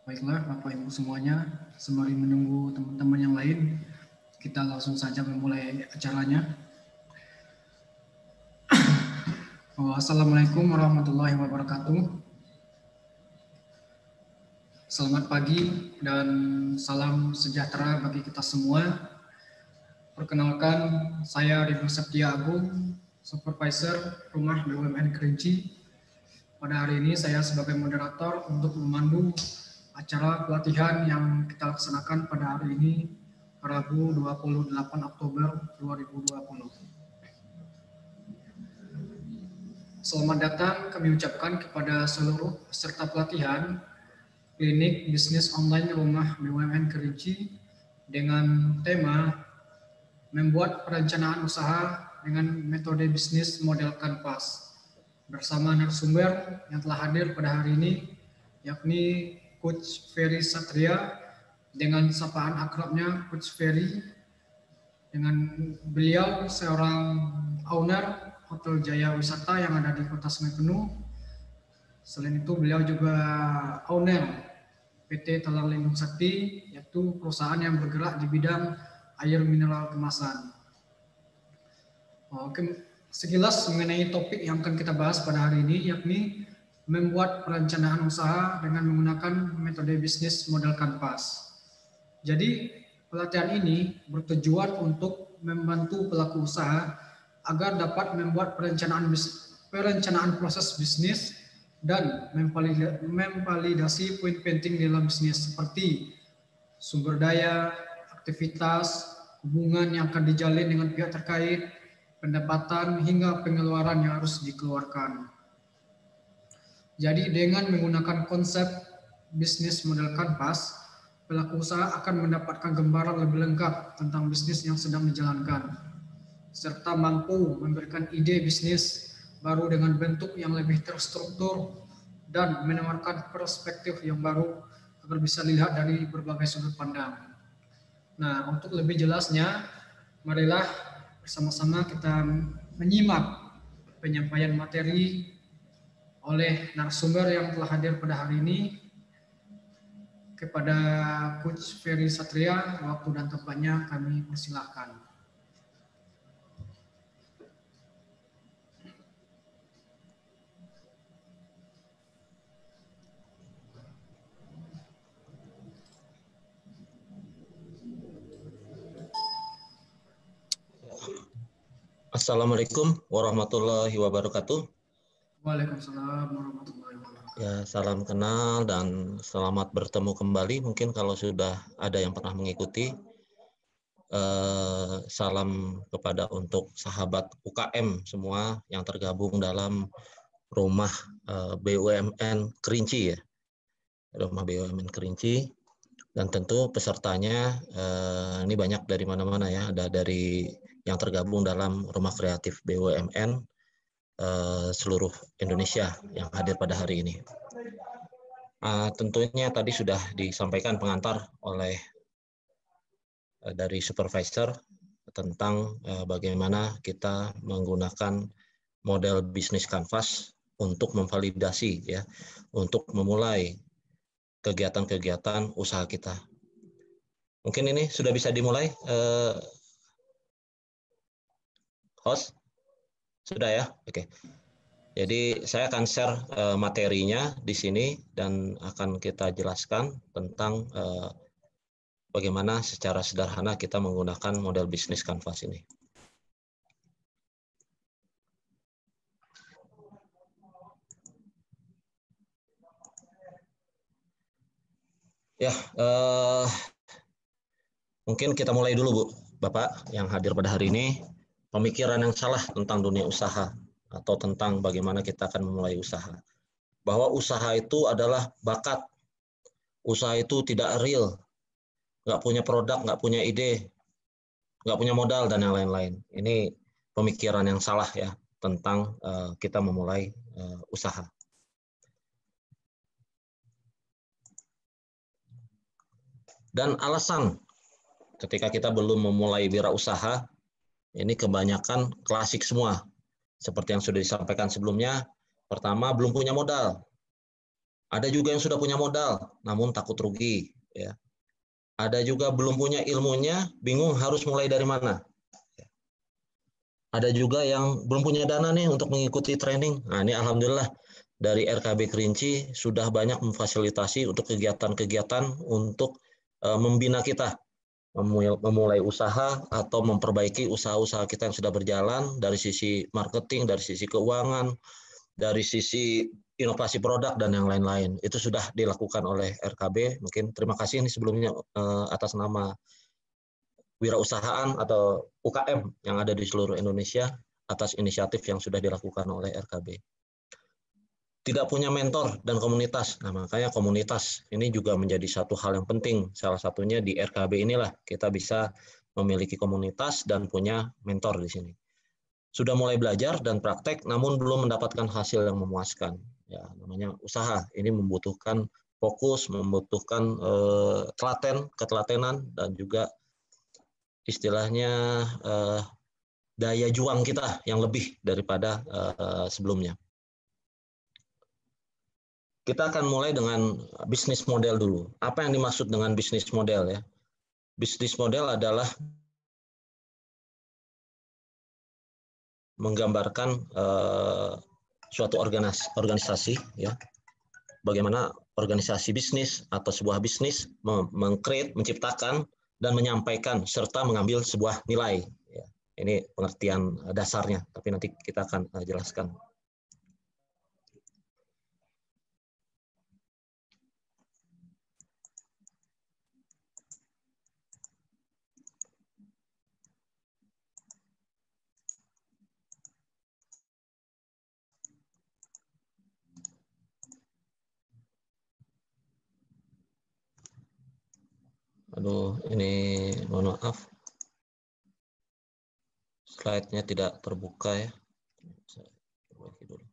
Baiklah, Bapak Ibu semuanya, sembari menunggu teman-teman yang lain, kita langsung saja memulai acaranya. Assalamualaikum warahmatullahi wabarakatuh. Selamat pagi dan salam sejahtera bagi kita semua. Perkenalkan, saya Ridho Septia Agung, Supervisor Rumah BUMN Kerinci. Pada hari ini saya sebagai moderator untuk memandu acara pelatihan yang kita laksanakan pada hari ini, Rabu 28 Oktober 2020. Selamat datang kami ucapkan kepada seluruh peserta pelatihan Klinik Bisnis Online Rumah BUMN Kerinci dengan tema Membuat Perencanaan Usaha dengan Metode Bisnis Model Kanvas, bersama narasumber yang telah hadir pada hari ini, yakni Coach Ferry Satria dengan sapaan akrabnya Coach Ferry. Dengan beliau seorang owner Hotel Jaya Wisata yang ada di Kota Sungai Penuh. Selain itu beliau juga owner PT Talang Lindung Sakti, yaitu perusahaan yang bergerak di bidang air mineral kemasan. Oke, sekilas mengenai topik yang akan kita bahas pada hari ini, yakni membuat perencanaan usaha dengan menggunakan metode bisnis model kanvas. Jadi pelatihan ini bertujuan untuk membantu pelaku usaha agar dapat membuat perencanaan proses bisnis dan memvalidasi poin penting dalam bisnis seperti sumber daya, aktivitas, hubungan yang akan dijalin dengan pihak terkait, pendapatan hingga pengeluaran yang harus dikeluarkan. Jadi dengan menggunakan konsep bisnis model kanvas, pelaku usaha akan mendapatkan gambaran lebih lengkap tentang bisnis yang sedang dijalankan, serta mampu memberikan ide bisnis baru dengan bentuk yang lebih terstruktur dan menawarkan perspektif yang baru agar bisa dilihat dari berbagai sudut pandang. Nah, untuk lebih jelasnya, marilah bersama-sama kita menyimak penyampaian materi oleh narasumber yang telah hadir pada hari ini. Kepada Coach Ferry Satria, waktu dan tempatnya kami persilahkan. Assalamualaikum warahmatullahi wabarakatuh. Waalaikumsalam warahmatullahi wabarakatuh. Ya, salam kenal dan selamat bertemu kembali. Mungkin kalau sudah ada yang pernah mengikuti, salam kepada untuk sahabat UKM semua yang tergabung dalam rumah BUMN Kerinci ya, rumah BUMN Kerinci. Dan tentu pesertanya ini banyak dari mana-mana ya, ada dari yang tergabung dalam rumah kreatif BUMN seluruh Indonesia yang hadir pada hari ini. Tentunya tadi sudah disampaikan pengantar oleh dari supervisor tentang bagaimana kita menggunakan model bisnis kanvas untuk memvalidasi ya, untuk memulai kegiatan-kegiatan usaha kita. Mungkin ini sudah bisa dimulai, host? Sudah ya? Oke. Jadi saya akan share materinya di sini dan akan kita jelaskan tentang bagaimana secara sederhana kita menggunakan model bisnis kanvas ini. Ya, mungkin kita mulai dulu Bu, Bapak yang hadir pada hari ini. Pemikiran yang salah tentang dunia usaha atau tentang bagaimana kita akan memulai usaha. Bahwa usaha itu adalah bakat, usaha itu tidak real, nggak punya produk, nggak punya ide, nggak punya modal, dan yang lain-lain. Ini pemikiran yang salah ya tentang kita memulai usaha. Dan alasan ketika kita belum memulai wirausaha, ini kebanyakan klasik semua. Seperti yang sudah disampaikan sebelumnya, pertama belum punya modal. Ada juga yang sudah punya modal, namun takut rugi. Ya. Ada juga belum punya ilmunya, bingung harus mulai dari mana. Ada juga yang belum punya dana nih untuk mengikuti training. Nah ini alhamdulillah dari RKB Kerinci sudah banyak memfasilitasi untuk kegiatan-kegiatan untuk membina kita memulai usaha atau memperbaiki usaha-usaha kita yang sudah berjalan dari sisi marketing, dari sisi keuangan, dari sisi inovasi produk dan yang lain-lain. Itu sudah dilakukan oleh RKB. Mungkin terima kasih ini sebelumnya atas nama wirausahaan atau UKM yang ada di seluruh Indonesia atas inisiatif yang sudah dilakukan oleh RKB. Tidak punya mentor dan komunitas, nah makanya komunitas ini juga menjadi satu hal yang penting. Salah satunya di RKB inilah kita bisa memiliki komunitas dan punya mentor di sini. Sudah mulai belajar dan praktek, namun belum mendapatkan hasil yang memuaskan. Ya, namanya usaha ini membutuhkan fokus, membutuhkan ketelatenan dan juga istilahnya daya juang kita yang lebih daripada sebelumnya. Kita akan mulai dengan bisnis model dulu. Apa yang dimaksud dengan bisnis model ya? Bisnis model adalah menggambarkan suatu organisasi ya. Bagaimana organisasi bisnis atau sebuah bisnis mengcreate, menciptakan dan menyampaikan serta mengambil sebuah nilai. Ya. Ini pengertian dasarnya, tapi nanti kita akan jelaskan. Aduh, ini mohon maaf. Slide-nya tidak terbuka ya. Saya perbaiki dulu.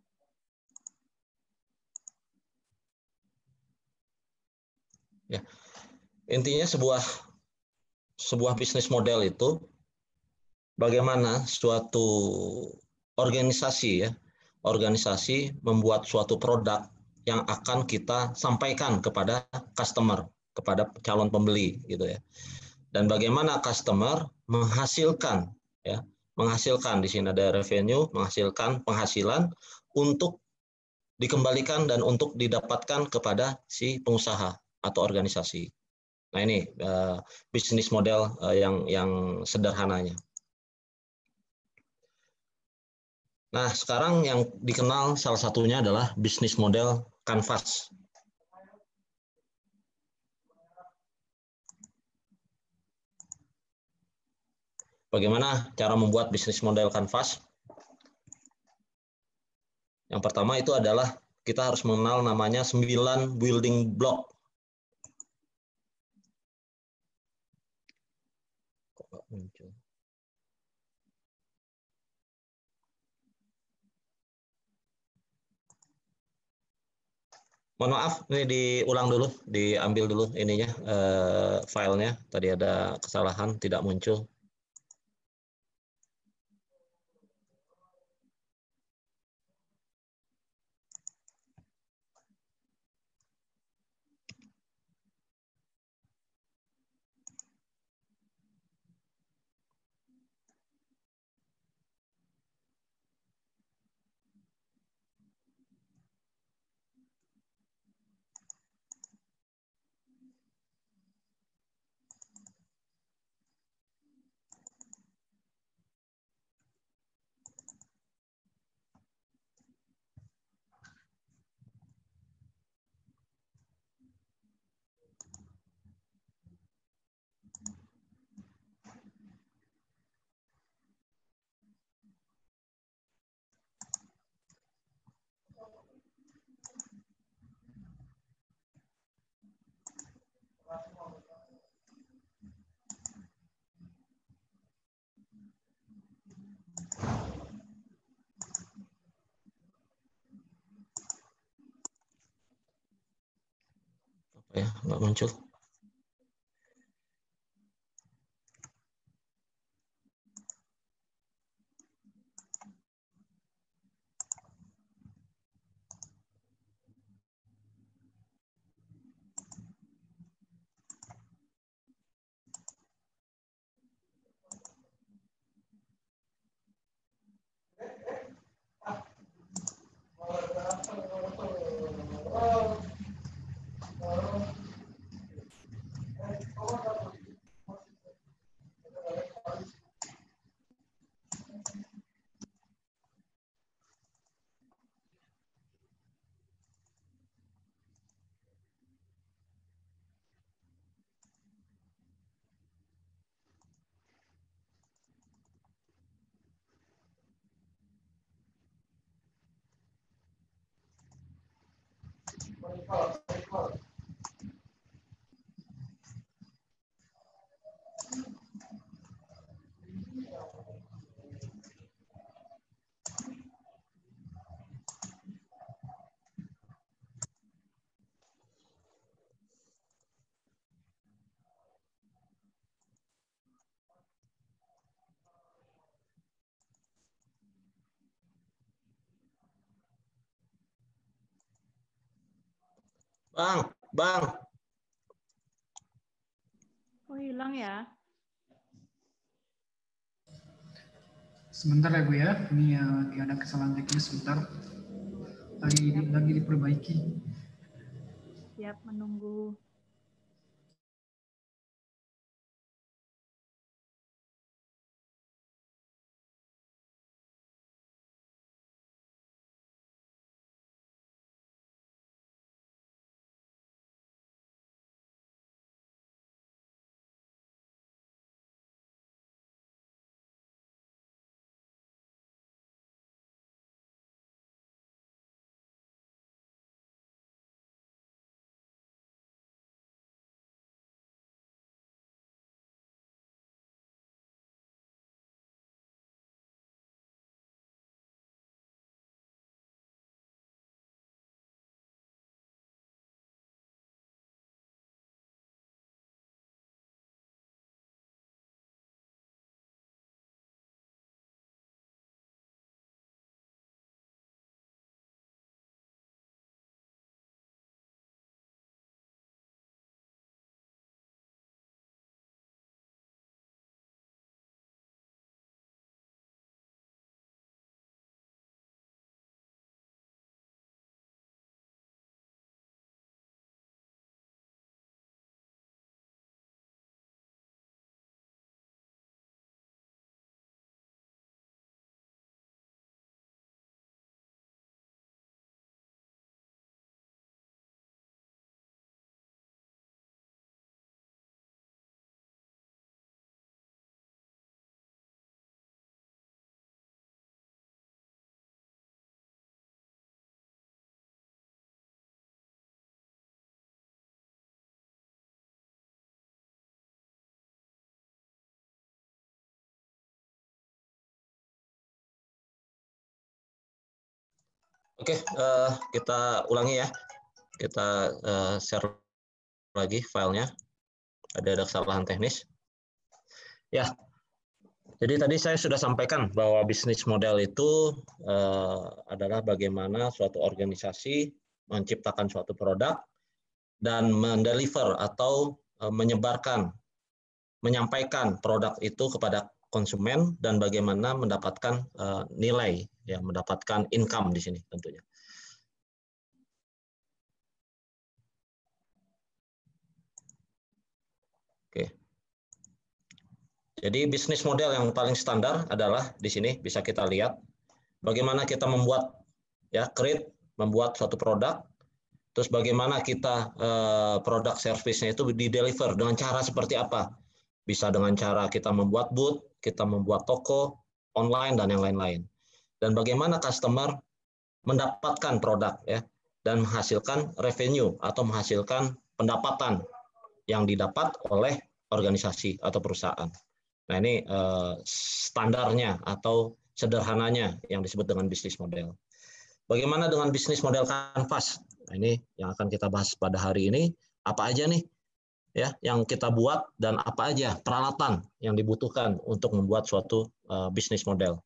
Ya, intinya sebuah bisnis model itu bagaimana suatu organisasi ya, organisasi membuat suatu produk yang akan kita sampaikan kepada customer, kepada calon pembeli gitu ya. Dan bagaimana customer menghasilkan ya, menghasilkan di sini ada revenue, menghasilkan penghasilan untuk dikembalikan dan untuk didapatkan kepada si pengusaha atau organisasi. Nah ini bisnis model yang sederhananya. Nah sekarang yang dikenal salah satunya adalah bisnis model Canvas. Bagaimana cara membuat bisnis model Canvas? Yang pertama itu adalah kita harus mengenal namanya 9 building block. Kok nggak muncul? Mohon maaf, ini diulang dulu, diambil dulu ininya filenya. Tadi ada kesalahan, tidak muncul. Apa ya, nggak muncul. Bang. Oh, hilang ya? Sebentar ya Bu ya, ini lagi ada kesalahan teknis sebentar. Lagi diperbaiki. Siap menunggu. Oke, kita ulangi ya. Kita share lagi filenya. Ada kesalahan teknis. Ya, jadi tadi saya sudah sampaikan bahwa bisnis model itu adalah bagaimana suatu organisasi menciptakan suatu produk dan mendeliver atau menyebarkan, menyampaikan produk itu kepada konsumen dan bagaimana mendapatkan nilai, ya, mendapatkan income di sini tentunya. Oke. Jadi bisnis model yang paling standar adalah di sini bisa kita lihat bagaimana kita membuat, ya, create, membuat suatu produk, terus bagaimana kita produk servisnya itu di-deliver dengan cara seperti apa. Bisa dengan cara kita membuat booth, kita membuat toko, online, dan yang lain-lain. Dan bagaimana customer mendapatkan produk, ya, dan menghasilkan revenue atau menghasilkan pendapatan yang didapat oleh organisasi atau perusahaan. Nah, ini standarnya atau sederhananya yang disebut dengan bisnis model. Bagaimana dengan bisnis model kanvas? Nah, ini yang akan kita bahas pada hari ini. Apa aja nih, ya, yang kita buat dan apa aja peralatan yang dibutuhkan untuk membuat suatu bisnis model.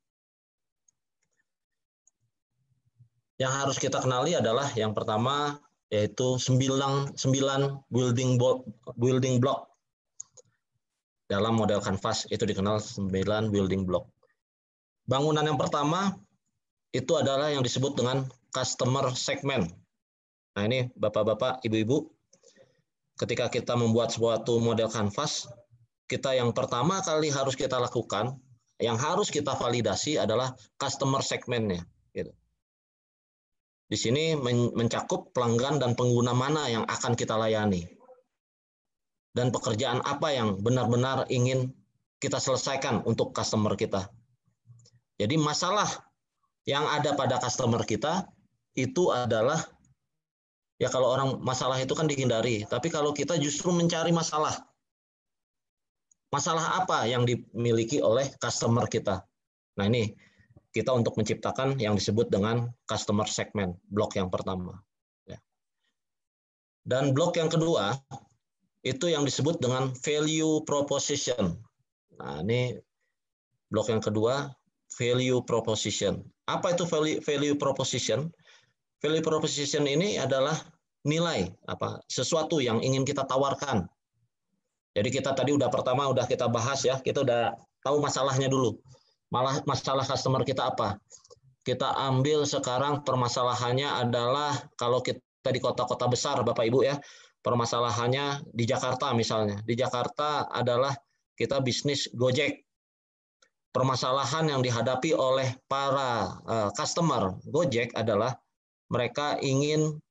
Yang harus kita kenali adalah yang pertama yaitu 9 building block. Dalam model kanvas itu dikenal 9 building block. Bangunan yang pertama itu adalah yang disebut dengan customer segment. Nah, ini Bapak-bapak, Ibu-ibu, ketika kita membuat suatu model kanvas, kita yang pertama kali harus kita lakukan, yang harus kita validasi adalah customer segmentnya. Gitu. Di sini mencakup pelanggan dan pengguna mana yang akan kita layani. Dan pekerjaan apa yang benar-benar ingin kita selesaikan untuk customer kita. Jadi masalah yang ada pada customer kita itu adalah Ya kalau orang masalah itu kan dihindari, tapi kalau kita justru mencari masalah. Masalah apa yang dimiliki oleh customer kita? Nah, ini kita untuk menciptakan yang disebut dengan customer segment, blok yang pertama. Ya. Dan blok yang kedua, itu yang disebut dengan value proposition. Nah, ini blok yang kedua, value proposition. Apa itu value proposition? Value proposition ini adalah nilai, sesuatu yang ingin kita tawarkan. Jadi kita tadi pertama kita bahas ya, kita udah tahu masalahnya dulu. Masalah customer kita apa? Kita ambil sekarang permasalahannya adalah kalau kita di kota-kota besar Bapak Ibu ya, permasalahannya di Jakarta misalnya. Di Jakarta adalah kita bisnis Gojek. Permasalahan yang dihadapi oleh para customer Gojek adalah mereka ingin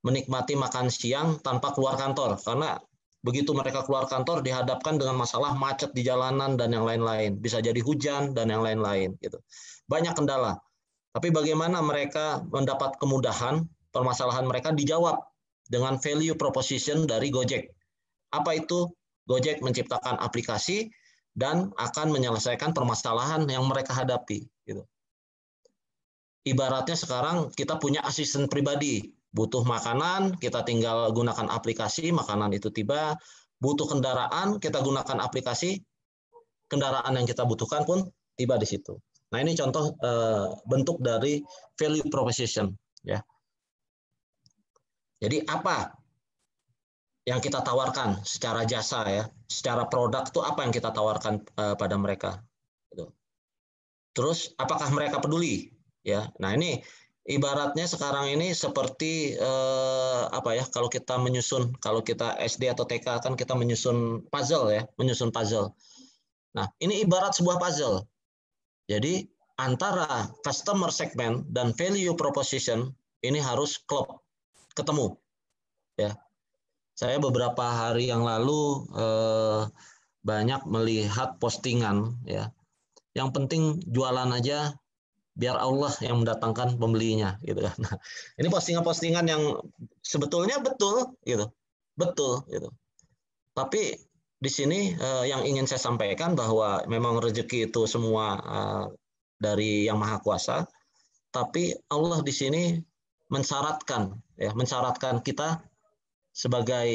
menikmati makan siang tanpa keluar kantor, karena begitu mereka keluar kantor dihadapkan dengan masalah macet di jalanan dan yang lain-lain, bisa jadi hujan dan yang lain-lain gitu. Banyak kendala. Tapi bagaimana mereka mendapat kemudahan, permasalahan mereka dijawab dengan value proposition dari Gojek. Apa itu? Gojek menciptakan aplikasi dan akan menyelesaikan permasalahan yang mereka hadapi gitu. Ibaratnya sekarang kita punya asisten pribadi, butuh makanan, kita tinggal gunakan aplikasi, makanan itu tiba, butuh kendaraan, kita gunakan aplikasi, kendaraan yang kita butuhkan pun tiba di situ. Nah, ini contoh bentuk dari value proposition ya. Jadi apa yang kita tawarkan secara jasa ya, secara produk itu apa yang kita tawarkan pada mereka. Terus apakah mereka peduli? Ya, nah ini ibaratnya sekarang ini seperti kalau kita menyusun, kalau kita SD atau TK kan kita menyusun puzzle ya, menyusun puzzle. Nah, ini ibarat sebuah puzzle. Jadi antara customer segment dan value proposition ini harus klop, ketemu. Ya, saya beberapa hari yang lalu banyak melihat postingan ya. Yang penting jualan aja, biar Allah yang mendatangkan pembelinya gitu kan. Nah, ini postingan-postingan yang sebetulnya betul gitu. Betul gitu. Tapi di sini yang ingin saya sampaikan bahwa memang rezeki itu semua dari Yang Maha Kuasa, tapi Allah di sini mensyaratkan kita sebagai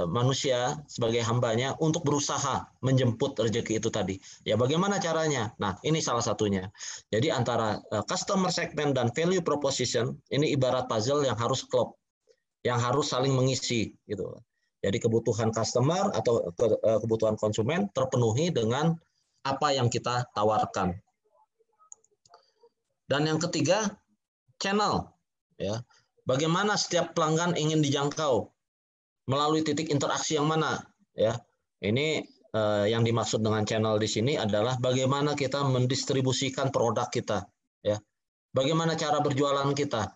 manusia, sebagai hambanya untuk berusaha menjemput rezeki itu tadi. Ya bagaimana caranya? Nah, ini salah satunya. Jadi antara customer segment dan value proposition ini ibarat puzzle yang harus klop, yang harus saling mengisi gitu. Jadi kebutuhan customer atau kebutuhan konsumen terpenuhi dengan apa yang kita tawarkan. Dan yang ketiga, channel. Ya, bagaimana setiap pelanggan ingin dijangkau? Melalui titik interaksi yang mana ya. Ini yang dimaksud dengan channel di sini adalah bagaimana kita mendistribusikan produk kita ya. Bagaimana cara berjualan kita?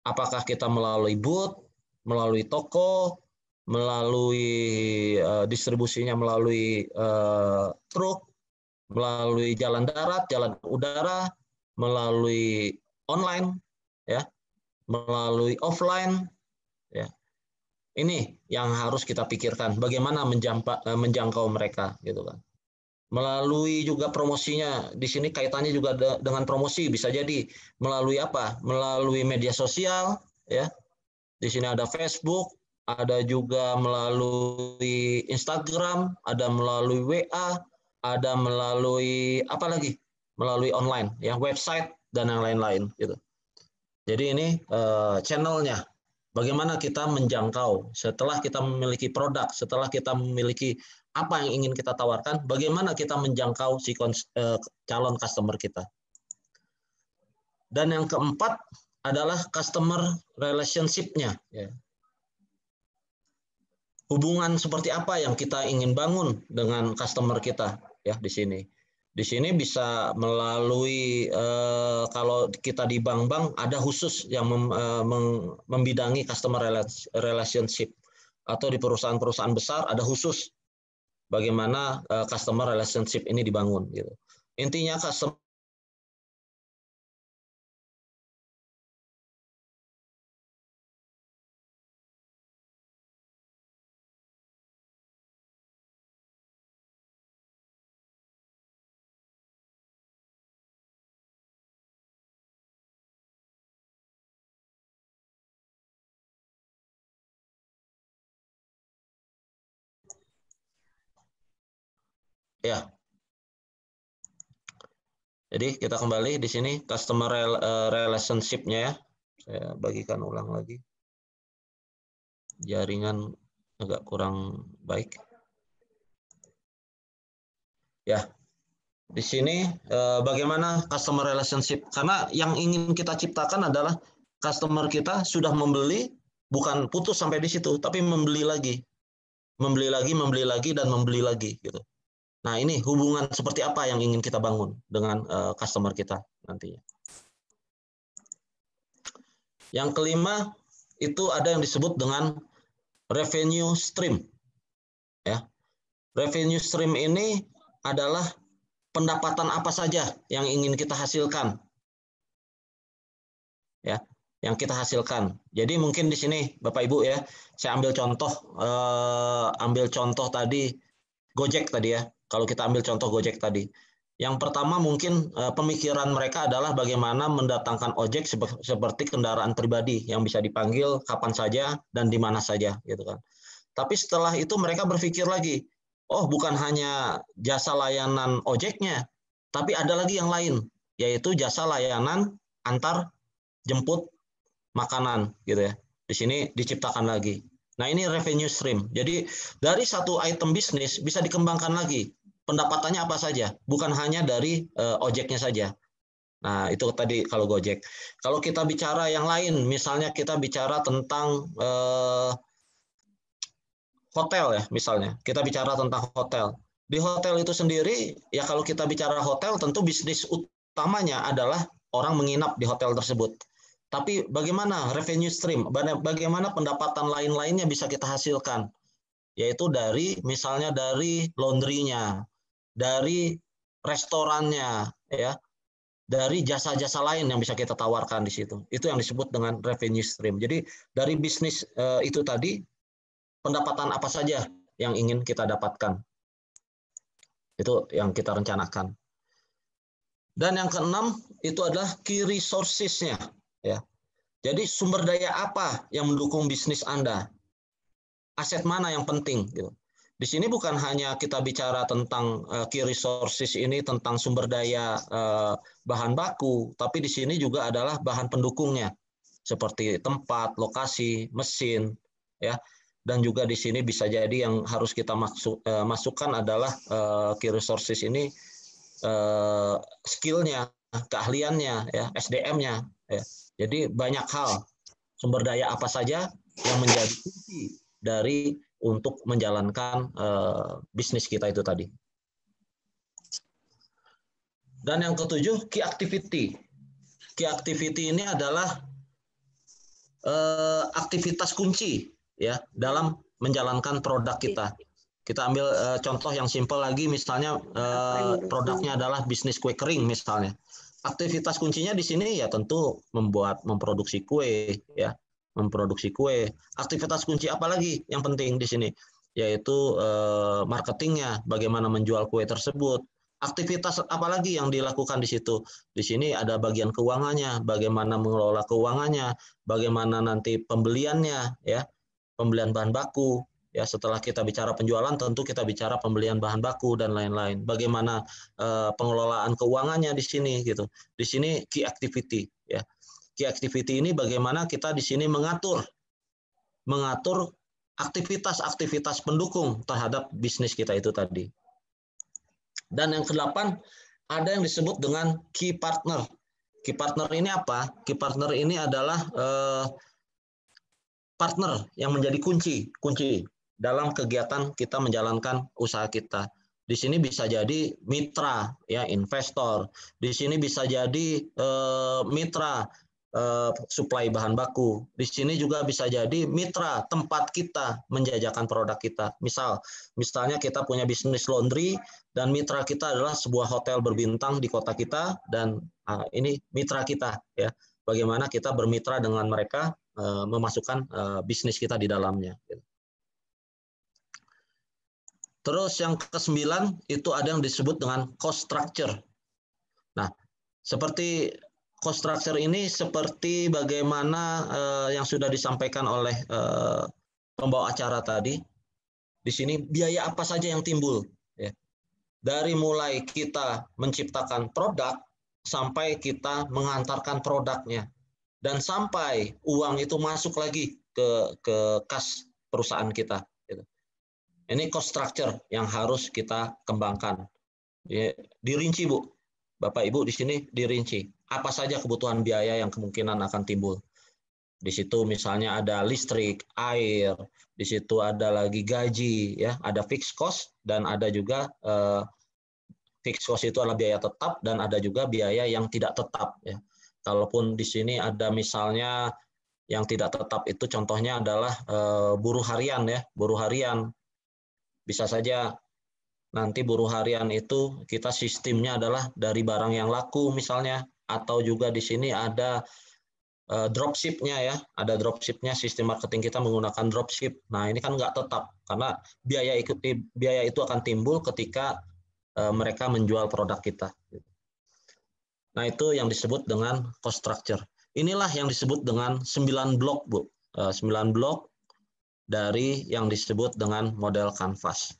Apakah kita melalui booth, melalui toko, melalui distribusinya melalui truk, melalui jalan darat, jalan udara, melalui online ya, melalui offline ya. Ini yang harus kita pikirkan, bagaimana menjangkau mereka gitu kan. Melalui juga promosinya, di sini kaitannya juga dengan promosi, bisa jadi melalui apa? Melalui media sosial ya. Di sini ada Facebook, ada juga melalui Instagram, ada melalui WA, ada melalui apa lagi? Melalui online ya, website dan yang lain-lain gitu. Jadi ini channelnya. Bagaimana kita menjangkau setelah kita memiliki produk, setelah kita memiliki apa yang ingin kita tawarkan, bagaimana kita menjangkau si calon customer kita. Dan yang keempat adalah customer relationship-nya. Ya. Hubungan seperti apa yang kita ingin bangun dengan customer kita ya di sini. Di sini bisa melalui kalau kita di bank-bank ada khusus yang membidangi customer relationship, atau di perusahaan-perusahaan besar ada khusus bagaimana customer relationship ini dibangun gitu. Intinya customer Ya. Jadi kita kembali di sini customer relationship-nya ya. Saya bagikan ulang lagi. Jaringan agak kurang baik. Ya. Di sini bagaimana customer relationship? Karena yang ingin kita ciptakan adalah customer kita sudah membeli, bukan putus sampai di situ, tapi membeli lagi, dan membeli lagi gitu. Nah, ini hubungan seperti apa yang ingin kita bangun dengan customer kita nantinya. Yang kelima itu ada yang disebut dengan revenue stream. Ya, revenue stream ini adalah pendapatan apa saja yang ingin kita hasilkan, ya, yang kita hasilkan. Jadi mungkin di sini Bapak Ibu ya, saya ambil contoh tadi Gojek tadi ya. Kalau kita ambil contoh Gojek tadi, yang pertama mungkin pemikiran mereka adalah bagaimana mendatangkan ojek seperti kendaraan pribadi yang bisa dipanggil kapan saja dan di mana saja, gitu kan. Tapi setelah itu mereka berpikir lagi, oh bukan hanya jasa layanan ojeknya, tapi ada lagi yang lain, yaitu jasa layanan antar jemput makanan gitu ya. Di sini diciptakan lagi. Nah, ini revenue stream. Jadi dari satu item bisnis bisa dikembangkan lagi. Pendapatannya apa saja, bukan hanya dari ojeknya saja. Nah, itu tadi kalau Gojek. Kalau kita bicara yang lain, misalnya kita bicara tentang hotel ya, misalnya. Kita bicara tentang hotel. Di hotel itu sendiri, ya kalau kita bicara hotel, tentu bisnis utamanya adalah orang menginap di hotel tersebut. Tapi bagaimana revenue stream, bagaimana pendapatan lain-lainnya bisa kita hasilkan? Yaitu dari, misalnya dari laundry-nya, dari restorannya, ya, dari jasa-jasa lain yang bisa kita tawarkan di situ. Itu yang disebut dengan revenue stream. Jadi dari bisnis itu tadi, pendapatan apa saja yang ingin kita dapatkan. Itu yang kita rencanakan. Dan yang keenam itu adalah key resources-nya. Ya. Jadi sumber daya apa yang mendukung bisnis Anda? Aset mana yang penting? Gitu. Di sini bukan hanya kita bicara tentang key resources ini, tentang sumber daya bahan baku, tapi di sini juga adalah bahan pendukungnya, seperti tempat, lokasi, mesin, ya. Dan juga di sini bisa jadi yang harus kita masukkan adalah key resources ini skill-nya, keahliannya, ya, SDM-nya. Ya. Jadi banyak hal, sumber daya apa saja yang menjadi kunci dari untuk menjalankan bisnis kita itu tadi. Dan yang ketujuh, key activity. Key activity ini adalah aktivitas kunci ya dalam menjalankan produk kita. Kita ambil contoh yang simpel lagi, misalnya produknya adalah bisnis kue kering misalnya. Aktivitas kuncinya di sini ya tentu memproduksi kue ya, memproduksi kue. Aktivitas kunci apa lagi yang penting di sini? Yaitu marketingnya, bagaimana menjual kue tersebut. Aktivitas apa lagi yang dilakukan di situ? Di sini ada bagian keuangannya, bagaimana mengelola keuangannya, bagaimana nanti pembeliannya ya, pembelian bahan baku. Ya, setelah kita bicara penjualan, tentu kita bicara pembelian bahan baku dan lain-lain. Bagaimana pengelolaan keuangannya di sini gitu. Di sini key activity ya. Key activity ini bagaimana kita di sini mengatur aktivitas-aktivitas pendukung terhadap bisnis kita itu tadi. Dan yang kedelapan ada yang disebut dengan key partner. Key partner ini apa? Key partner ini adalah partner yang menjadi kunci dalam kegiatan kita menjalankan usaha kita. Di sini bisa jadi mitra, ya, investor. Di sini bisa jadi mitra suplai bahan baku. Di sini juga bisa jadi mitra tempat kita menjajakan produk kita. Misalnya kita punya bisnis laundry dan mitra kita adalah sebuah hotel berbintang di kota kita, dan ini mitra kita, ya. Bagaimana kita bermitra dengan mereka, memasukkan bisnis kita di dalamnya. Terus yang ke-9 itu ada yang disebut dengan cost structure. Nah, seperti cost structure ini seperti bagaimana yang sudah disampaikan oleh pembawa acara tadi. Di sini biaya apa saja yang timbul, ya. Dari mulai kita menciptakan produk sampai kita mengantarkan produknya dan sampai uang itu masuk lagi ke kas perusahaan kita. Ini cost structure yang harus kita kembangkan. Dirinci, Bu. Bapak Ibu di sini dirinci. Apa saja kebutuhan biaya yang kemungkinan akan timbul. Di situ misalnya ada listrik, air, di situ ada lagi gaji, ya, ada fixed cost dan ada juga fixed cost itu adalah biaya tetap dan ada juga biaya yang tidak tetap, ya. Kalaupun di sini ada misalnya yang tidak tetap itu contohnya adalah buruh harian, ya, buruh harian. Bisa saja nanti buruh harian itu kita sistemnya adalah dari barang yang laku misalnya, atau juga di sini ada dropship-nya, ya, ada dropship-nya, sistem marketing kita menggunakan dropship. Nah, ini kan nggak tetap karena biaya itu akan timbul ketika mereka menjual produk kita. Nah, itu yang disebut dengan cost structure. Inilah yang disebut dengan 9 blok, Bu. 9 blok dari yang disebut dengan model kanvas.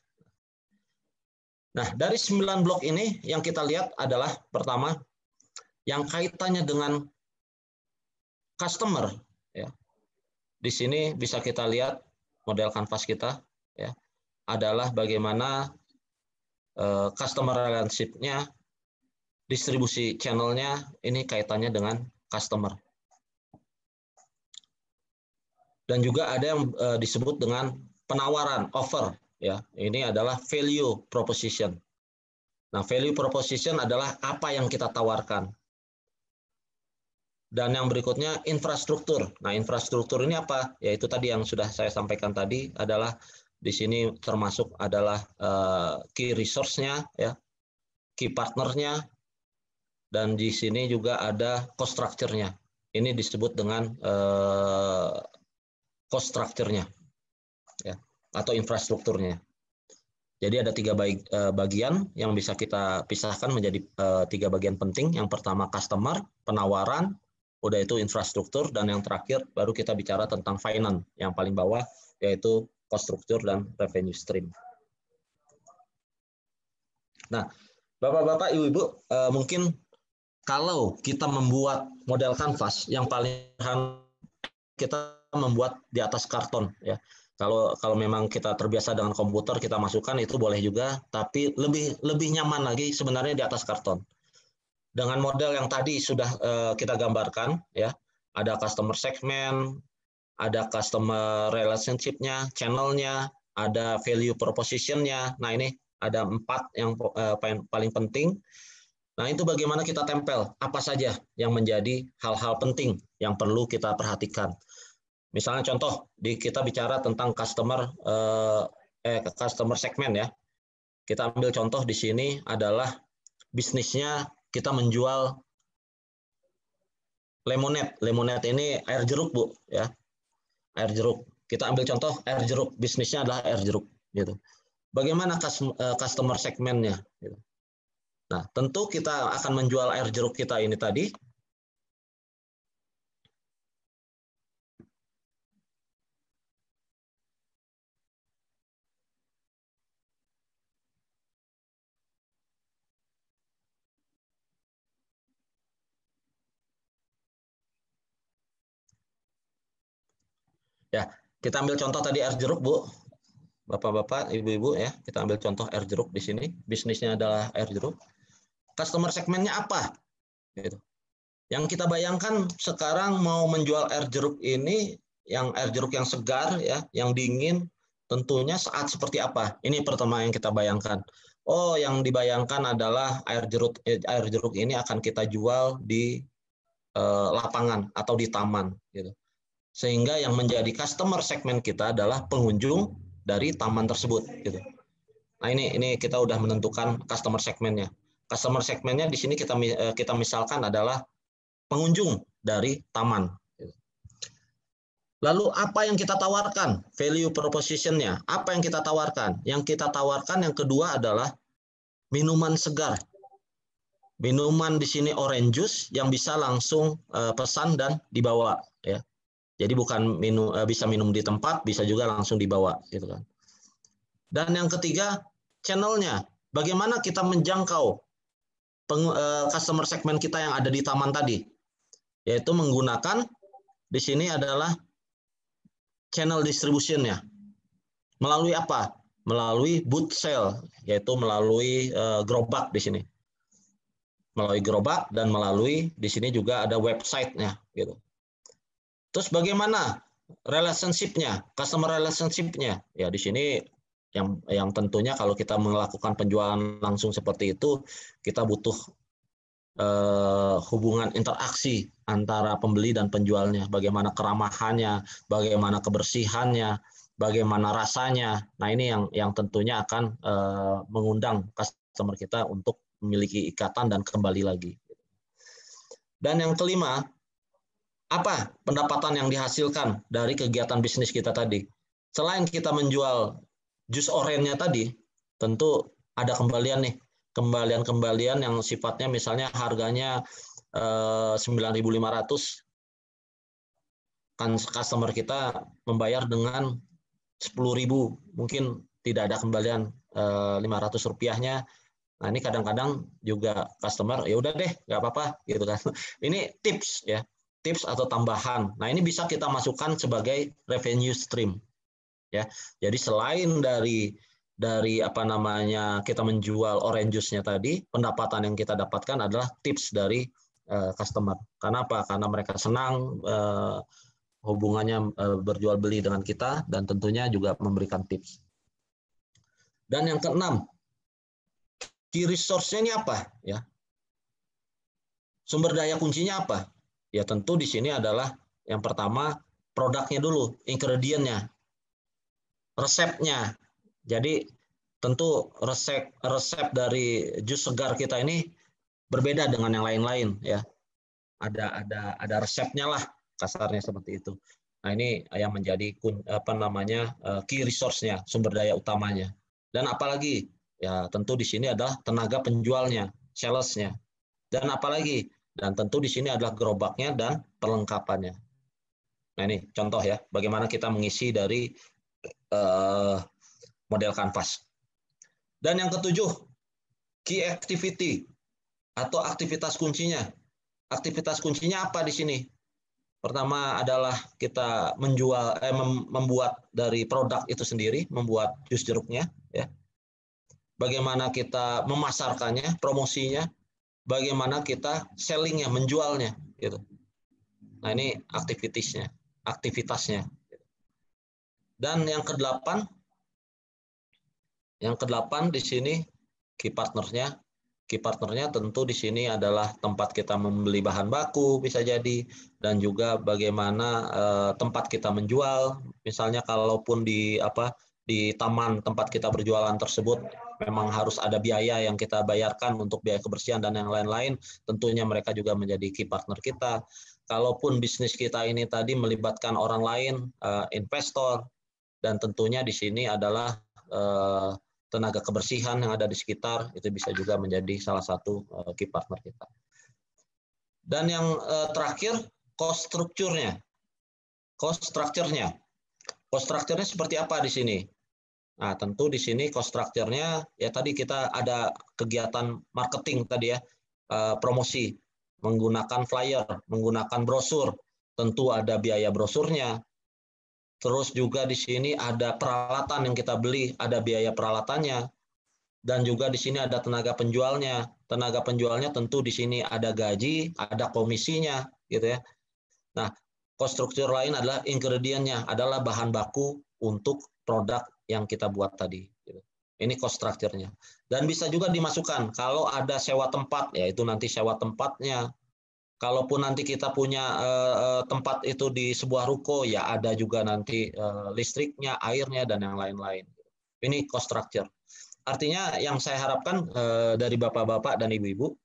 Nah, dari 9 blok ini yang kita lihat adalah pertama yang kaitannya dengan customer, ya. Di sini bisa kita lihat model kanvas kita, ya, adalah bagaimana customer relationship-nya, distribusi channel-nya, ini kaitannya dengan customer. Dan juga ada yang disebut dengan penawaran, offer, ya. Ini adalah value proposition. Nah, value proposition adalah apa yang kita tawarkan. Dan yang berikutnya infrastruktur. Nah, infrastruktur ini apa? Yaitu tadi yang sudah saya sampaikan tadi adalah di sini termasuk adalah key resource-nya, ya, key partner-nya, dan di sini juga ada cost structure-nya. Ini disebut dengan cost structure-nya, ya, atau infrastrukturnya. Jadi ada 3 bagian yang bisa kita pisahkan menjadi 3 bagian penting. Yang pertama customer, penawaran, udah itu infrastruktur, dan yang terakhir baru kita bicara tentang finance yang paling bawah, yaitu cost structure dan revenue stream. Nah, Bapak-bapak, Ibu-ibu, mungkin kalau kita membuat model kanvas yang paling kita membuat di atas karton, ya. Kalau memang kita terbiasa dengan komputer, kita masukkan itu boleh juga, tapi lebih nyaman lagi sebenarnya di atas karton. Dengan model yang tadi sudah kita gambarkan, ya, ada customer segment, ada customer relationship-nya, channel-nya, ada value proposition-nya. Nah, ini ada 4 yang paling penting. Nah, itu bagaimana kita tempel, apa saja yang menjadi hal-hal penting yang perlu kita perhatikan. Misalnya contoh, kita bicara tentang customer segment, ya. Kita ambil contoh di sini adalah bisnisnya kita menjual lemonade. Lemonade ini air jeruk, Bu, ya. Air jeruk. Kita ambil contoh air jeruk, bisnisnya adalah air jeruk, gitu. Bagaimana customer segmentnya, gitu. Nah, tentu kita akan menjual air jeruk kita ini tadi. Ya, kita ambil contoh tadi air jeruk, Bu. Bapak-bapak, Ibu-ibu, ya. Kita ambil contoh air jeruk di sini. Bisnisnya adalah air jeruk. Customer segmentnya apa? Gitu. Yang kita bayangkan sekarang mau menjual air jeruk ini, yang air jeruk yang segar, ya, yang dingin, tentunya saat seperti apa? Ini pertama yang kita bayangkan. Oh, yang dibayangkan adalah air jeruk ini akan kita jual di lapangan atau di taman, gitu. Sehingga yang menjadi customer segment kita adalah pengunjung dari taman tersebut, gitu. Nah, ini kita udah menentukan customer segmentnya. Customer segmentnya di sini kita misalkan adalah pengunjung dari taman. Lalu apa yang kita tawarkan? Value proposition-nya. Apa yang kita tawarkan? Yang kita tawarkan yang kedua adalah minuman segar. Minuman di sini orange juice yang bisa langsung pesan dan dibawa, ya. Jadi bukan bisa minum di tempat, bisa juga langsung dibawa, gitu kan. Dan yang ketiga, channel-nya. bagaimana kita menjangkau customer segmen kita yang ada di taman tadi, yaitu menggunakan di sini adalah channel distribution-nya. Melalui apa? Melalui booth sale, yaitu melalui gerobak di sini. Melalui gerobak dan melalui di sini juga ada website-nya gitu. Terus bagaimana relationship-nya, customer relationship-nya? Ya di sini yang tentunya kalau kita melakukan penjualan langsung seperti itu, kita butuh hubungan interaksi antara pembeli dan penjualnya. Bagaimana keramahannya, bagaimana kebersihannya, bagaimana rasanya. Nah ini yang tentunya akan mengundang customer kita untuk memiliki ikatan dan kembali lagi. Dan yang kelima, apa pendapatan yang dihasilkan dari kegiatan bisnis kita tadi? Selain kita menjual jus orennya tadi, tentu ada kembalian nih, kembalian yang sifatnya misalnya harganya 9.500, kan customer kita membayar dengan 10.000, mungkin tidak ada kembalian 500 rupiahnya. Nah ini kadang-kadang juga customer ya udah deh nggak apa-apa gitu kan. Ini tips ya. Tips atau tambahan. Nah, ini bisa kita masukkan sebagai revenue stream. Ya. Jadi selain dari apa namanya kita menjual orange juice-nya tadi, pendapatan yang kita dapatkan adalah tips dari customer. Karena apa? Karena mereka senang hubungannya berjual beli dengan kita dan tentunya juga memberikan tips. Dan yang keenam, key resource-nya ini apa? Ya. Sumber daya kuncinya apa? Ya tentu di sini adalah yang pertama produknya dulu, ingredient-nya, resepnya. Jadi tentu resep dari jus segar kita ini berbeda dengan yang lain-lain ya. Ada resepnya lah kasarnya seperti itu. Nah ini yang menjadi apa namanya key resource-nya, sumber daya utamanya. Dan apalagi ya tentu di sini adalah tenaga penjualnya, sales-nya. Dan apalagi dan tentu di sini adalah gerobaknya dan perlengkapannya. Nah ini contoh ya, bagaimana kita mengisi dari model kanvas. Dan yang ketujuh, key activity atau aktivitas kuncinya. Aktivitas kuncinya apa di sini? Pertama adalah kita membuat dari produk itu sendiri, membuat jus jeruknya. Ya. Bagaimana kita memasarkannya, promosinya. Bagaimana kita sellingnya, menjualnya, gitu. Nah ini aktivitasnya. Dan yang kedelapan di sini key partnernya. Key partnernya tentu di sini adalah tempat kita membeli bahan baku bisa jadi, dan juga bagaimana tempat kita menjual. Misalnya kalaupun di taman tempat kita berjualan tersebut memang harus ada biaya yang kita bayarkan untuk biaya kebersihan dan yang lain-lain, tentunya mereka juga menjadi key partner kita. Kalaupun bisnis kita ini tadi melibatkan orang lain, investor, dan tentunya di sini adalah tenaga kebersihan yang ada di sekitar, itu bisa juga menjadi salah satu key partner kita. Dan yang terakhir, cost structure-nya. Cost structure-nya seperti apa di sini? Nah, tentu di sini cost structure-nya ya tadi kita ada kegiatan marketing tadi ya, promosi, menggunakan flyer, menggunakan brosur, tentu ada biaya brosurnya. Terus juga di sini ada peralatan yang kita beli, ada biaya peralatannya. Dan juga di sini ada tenaga penjualnya. Tenaga penjualnya tentu di sini ada gaji, ada komisinya gitu ya. Nah, cost structure lain adalah ingredient-nya, adalah bahan baku untuk produk yang kita buat tadi. Ini cost structure-nya. Dan bisa juga dimasukkan kalau ada sewa tempat, yaitu nanti sewa tempatnya. Kalaupun nanti kita punya tempat itu di sebuah ruko, ya ada juga nanti listriknya, airnya, dan yang lain-lain. Ini cost structure. Artinya yang saya harapkan dari bapak-bapak dan ibu-ibu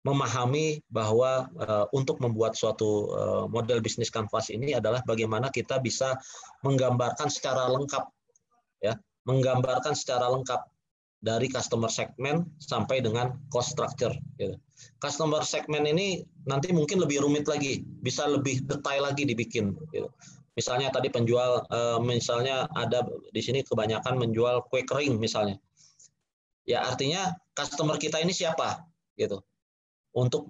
memahami bahwa untuk membuat suatu model bisnis kanvas ini adalah bagaimana kita bisa menggambarkan secara lengkap, ya, menggambarkan secara lengkap dari customer segment sampai dengan cost structure. Gitu. Customer segment ini nanti mungkin lebih rumit lagi, bisa lebih detail lagi dibikin. Gitu. Misalnya tadi penjual, misalnya ada di sini kebanyakan menjual kue kering misalnya. Ya artinya customer kita ini siapa gitu. Untuk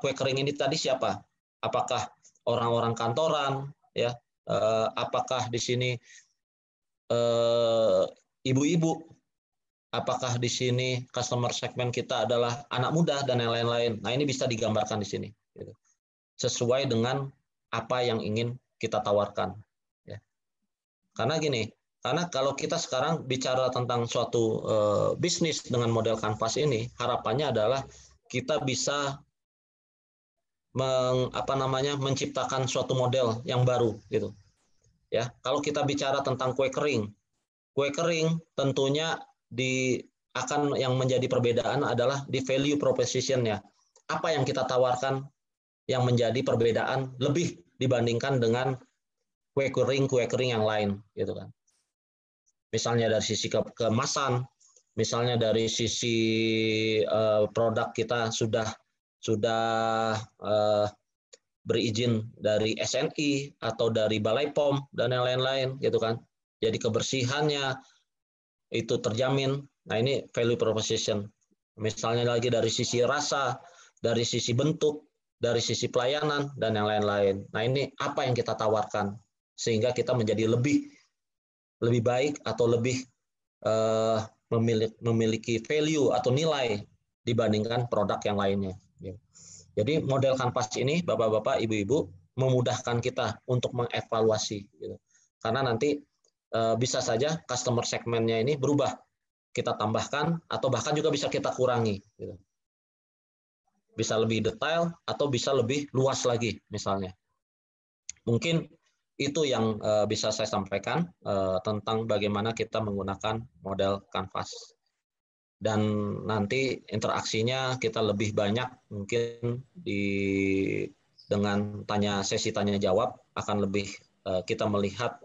kue kering ini tadi siapa? Apakah orang-orang kantoran ya? Apakah di sini ibu-ibu? Apakah di sini customer segmen kita adalah anak muda dan yang lain-lain? Nah, ini bisa digambarkan di sini gitu. Sesuai dengan apa yang ingin kita tawarkan ya. Karena gini, karena kalau kita sekarang bicara tentang suatu bisnis dengan model kanvas ini, harapannya adalah kita bisa menciptakan suatu model yang baru gitu. Ya, kalau kita bicara tentang kue kering tentunya akan yang menjadi perbedaan adalah di value proposition-nya. Apa yang kita tawarkan yang menjadi perbedaan lebih dibandingkan dengan kue kering yang lain gitu kan. Misalnya dari sisi kemasan, misalnya dari sisi produk kita sudah berizin dari SNI atau dari Balai POM dan yang lain-lain gitu kan. Jadi kebersihannya itu terjamin. Nah, ini value proposition. Misalnya lagi dari sisi rasa, dari sisi bentuk, dari sisi pelayanan dan yang lain-lain. Nah, ini apa yang kita tawarkan sehingga kita menjadi lebih baik atau lebih memiliki value atau nilai dibandingkan produk yang lainnya. Jadi model kanvas ini, Bapak-bapak, Ibu-ibu, memudahkan kita untuk mengevaluasi. Gitu. Karena nanti bisa saja customer segmennya ini berubah. Kita tambahkan atau bahkan juga bisa kita kurangi. Gitu. Bisa lebih detail atau bisa lebih luas lagi misalnya. Mungkin itu yang bisa saya sampaikan tentang bagaimana kita menggunakan model kanvas. Dan nanti interaksinya kita lebih banyak mungkin dengan sesi tanya jawab akan lebih kita melihat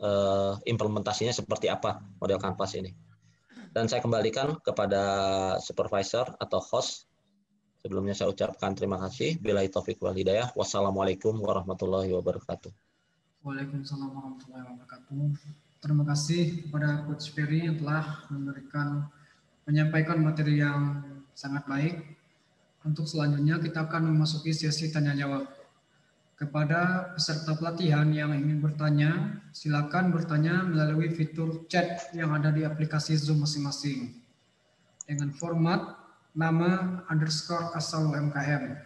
implementasinya seperti apa model kanvas ini. Dan saya kembalikan kepada supervisor atau host. Sebelumnya saya ucapkan terima kasih. Billahi taufiq wal hidayah. Wassalamualaikum warahmatullahi wabarakatuh. Waalaikumsalam warahmatullahi wabarakatuh. Terima kasih kepada Coach Ferry yang telah menyampaikan materi yang sangat baik. Untuk selanjutnya kita akan memasuki sesi tanya jawab. Kepada peserta pelatihan yang ingin bertanya, silakan bertanya melalui fitur chat yang ada di aplikasi Zoom masing-masing dengan format nama _asal UMKM.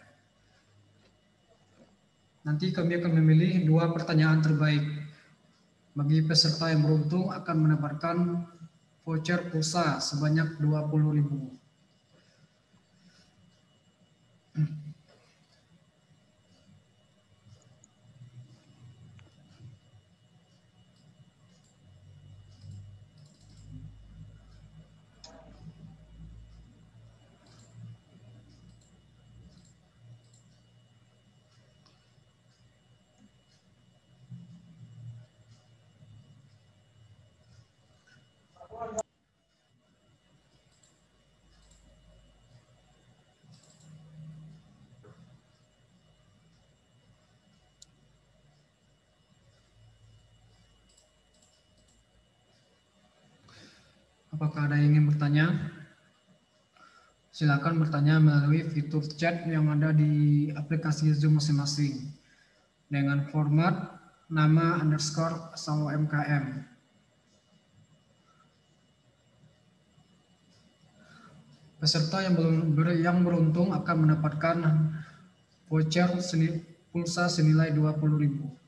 Nanti kami akan memilih 2 pertanyaan terbaik. Bagi peserta yang beruntung akan mendapatkan voucher pulsa sebanyak 20.000. Apakah ada yang ingin bertanya? Silakan bertanya melalui fitur chat yang ada di aplikasi Zoom masing-masing dengan format nama _asal UMKM. Peserta yang beruntung akan mendapatkan voucher pulsa senilai 20.000.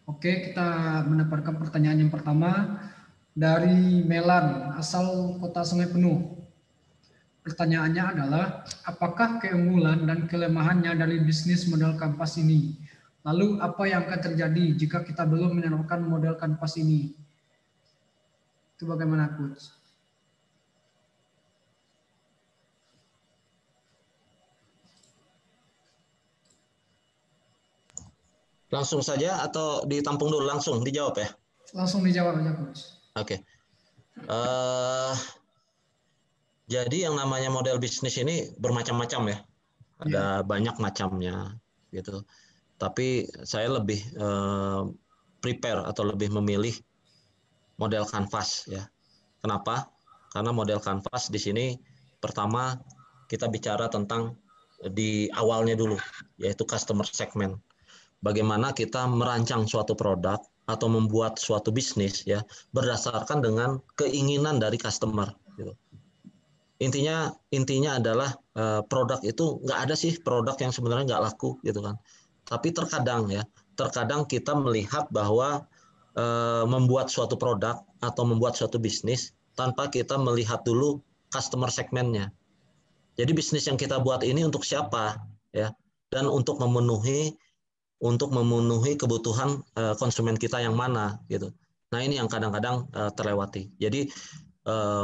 Oke, kita mendapatkan pertanyaan yang pertama dari Melan, asal Kota Sungai Penuh. Pertanyaannya adalah, apakah keunggulan dan kelemahannya dari bisnis model kanvas ini? Lalu apa yang akan terjadi jika kita belum menerapkan model kanvas ini? Itu bagaimana, Coach? Langsung saja atau ditampung dulu langsung dijawab ya? Langsung dijawab aja, Coach. Oke. Jadi yang namanya model bisnis ini bermacam-macam ya. Ada Ya, banyak macamnya gitu. Tapi saya lebih prepare atau lebih memilih model kanvas ya. Kenapa? Karena model kanvas di sini pertama kita bicara tentang di awalnya dulu, yaitu customer segment. Bagaimana kita merancang suatu produk atau membuat suatu bisnis ya berdasarkan dengan keinginan dari customer. Gitu. Intinya adalah produk itu nggak ada sih produk yang sebenarnya nggak laku gitu kan. Tapi terkadang kita melihat bahwa membuat suatu produk atau membuat suatu bisnis tanpa kita melihat dulu customer segmennya. Jadi bisnis yang kita buat ini untuk siapa ya dan untuk memenuhi kebutuhan konsumen kita yang mana gitu. Nah ini yang kadang-kadang terlewati. Jadi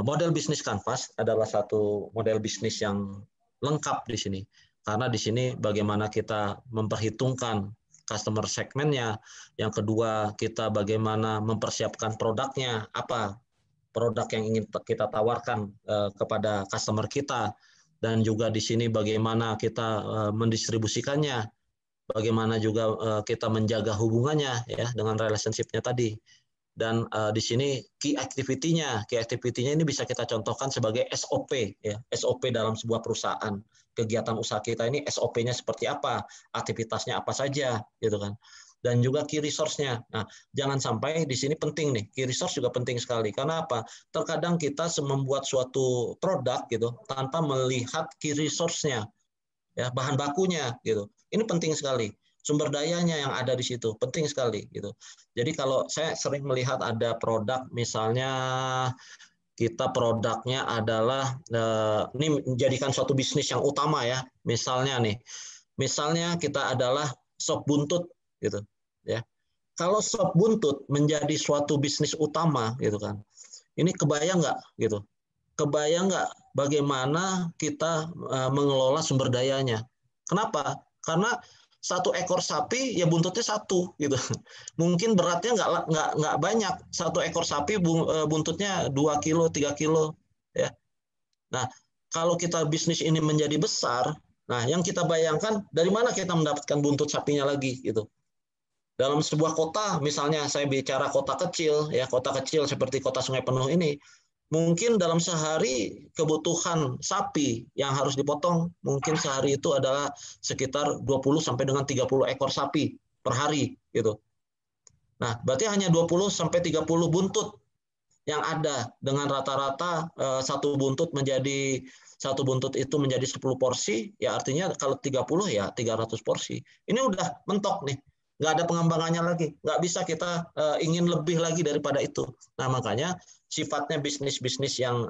model bisnis kanvas adalah satu model bisnis yang lengkap di sini karena di sini bagaimana kita memperhitungkan customer segmennya, yang kedua kita bagaimana mempersiapkan produknya, apa produk yang ingin kita tawarkan kepada customer kita, dan juga di sini bagaimana kita mendistribusikannya, bagaimana juga kita menjaga hubungannya ya dengan relationship-nya tadi. Dan di sini key activity-nya ini bisa kita contohkan sebagai SOP ya, SOP dalam sebuah perusahaan. Kegiatan usaha kita ini SOP-nya seperti apa, aktivitasnya apa saja gitu kan. Dan juga key resource-nya. Nah, jangan sampai di sini penting nih, key resource juga penting sekali. Karena apa? Terkadang kita membuat suatu produk gitu tanpa melihat key resource-nya, ya, bahan bakunya gitu. Ini penting sekali. Sumber dayanya yang ada di situ penting sekali gitu. Jadi kalau saya sering melihat ada produk misalnya kita produknya adalah ini menjadikan suatu bisnis yang utama ya. Misalnya kita adalah sop buntut gitu ya. Kalau sop buntut menjadi suatu bisnis utama gitu kan. Ini kebayang nggak gitu? Kebayang nggak bagaimana kita mengelola sumber dayanya? Kenapa? Karena satu ekor sapi ya buntutnya satu gitu. Mungkin beratnya nggak banyak. Satu ekor sapi buntutnya 2 kilo 3 kilo ya. Nah kalau kita bisnis ini menjadi besar, nah yang kita bayangkan dari mana kita mendapatkan buntut sapinya lagi gitu. Dalam sebuah kota, misalnya saya bicara kota kecil seperti kota Sungai Penuh ini, mungkin dalam sehari kebutuhan sapi yang harus dipotong mungkin sehari itu adalah sekitar 20 sampai dengan 30 ekor sapi per hari gitu. Nah, berarti hanya 20 sampai 30 buntut yang ada dengan rata-rata satu buntut itu menjadi 10 porsi, ya artinya kalau 30 ya 300 porsi. Ini udah mentok nih. Nggak ada pengembangannya lagi. Nggak bisa kita ingin lebih lagi daripada itu. Nah, makanya sifatnya bisnis-bisnis yang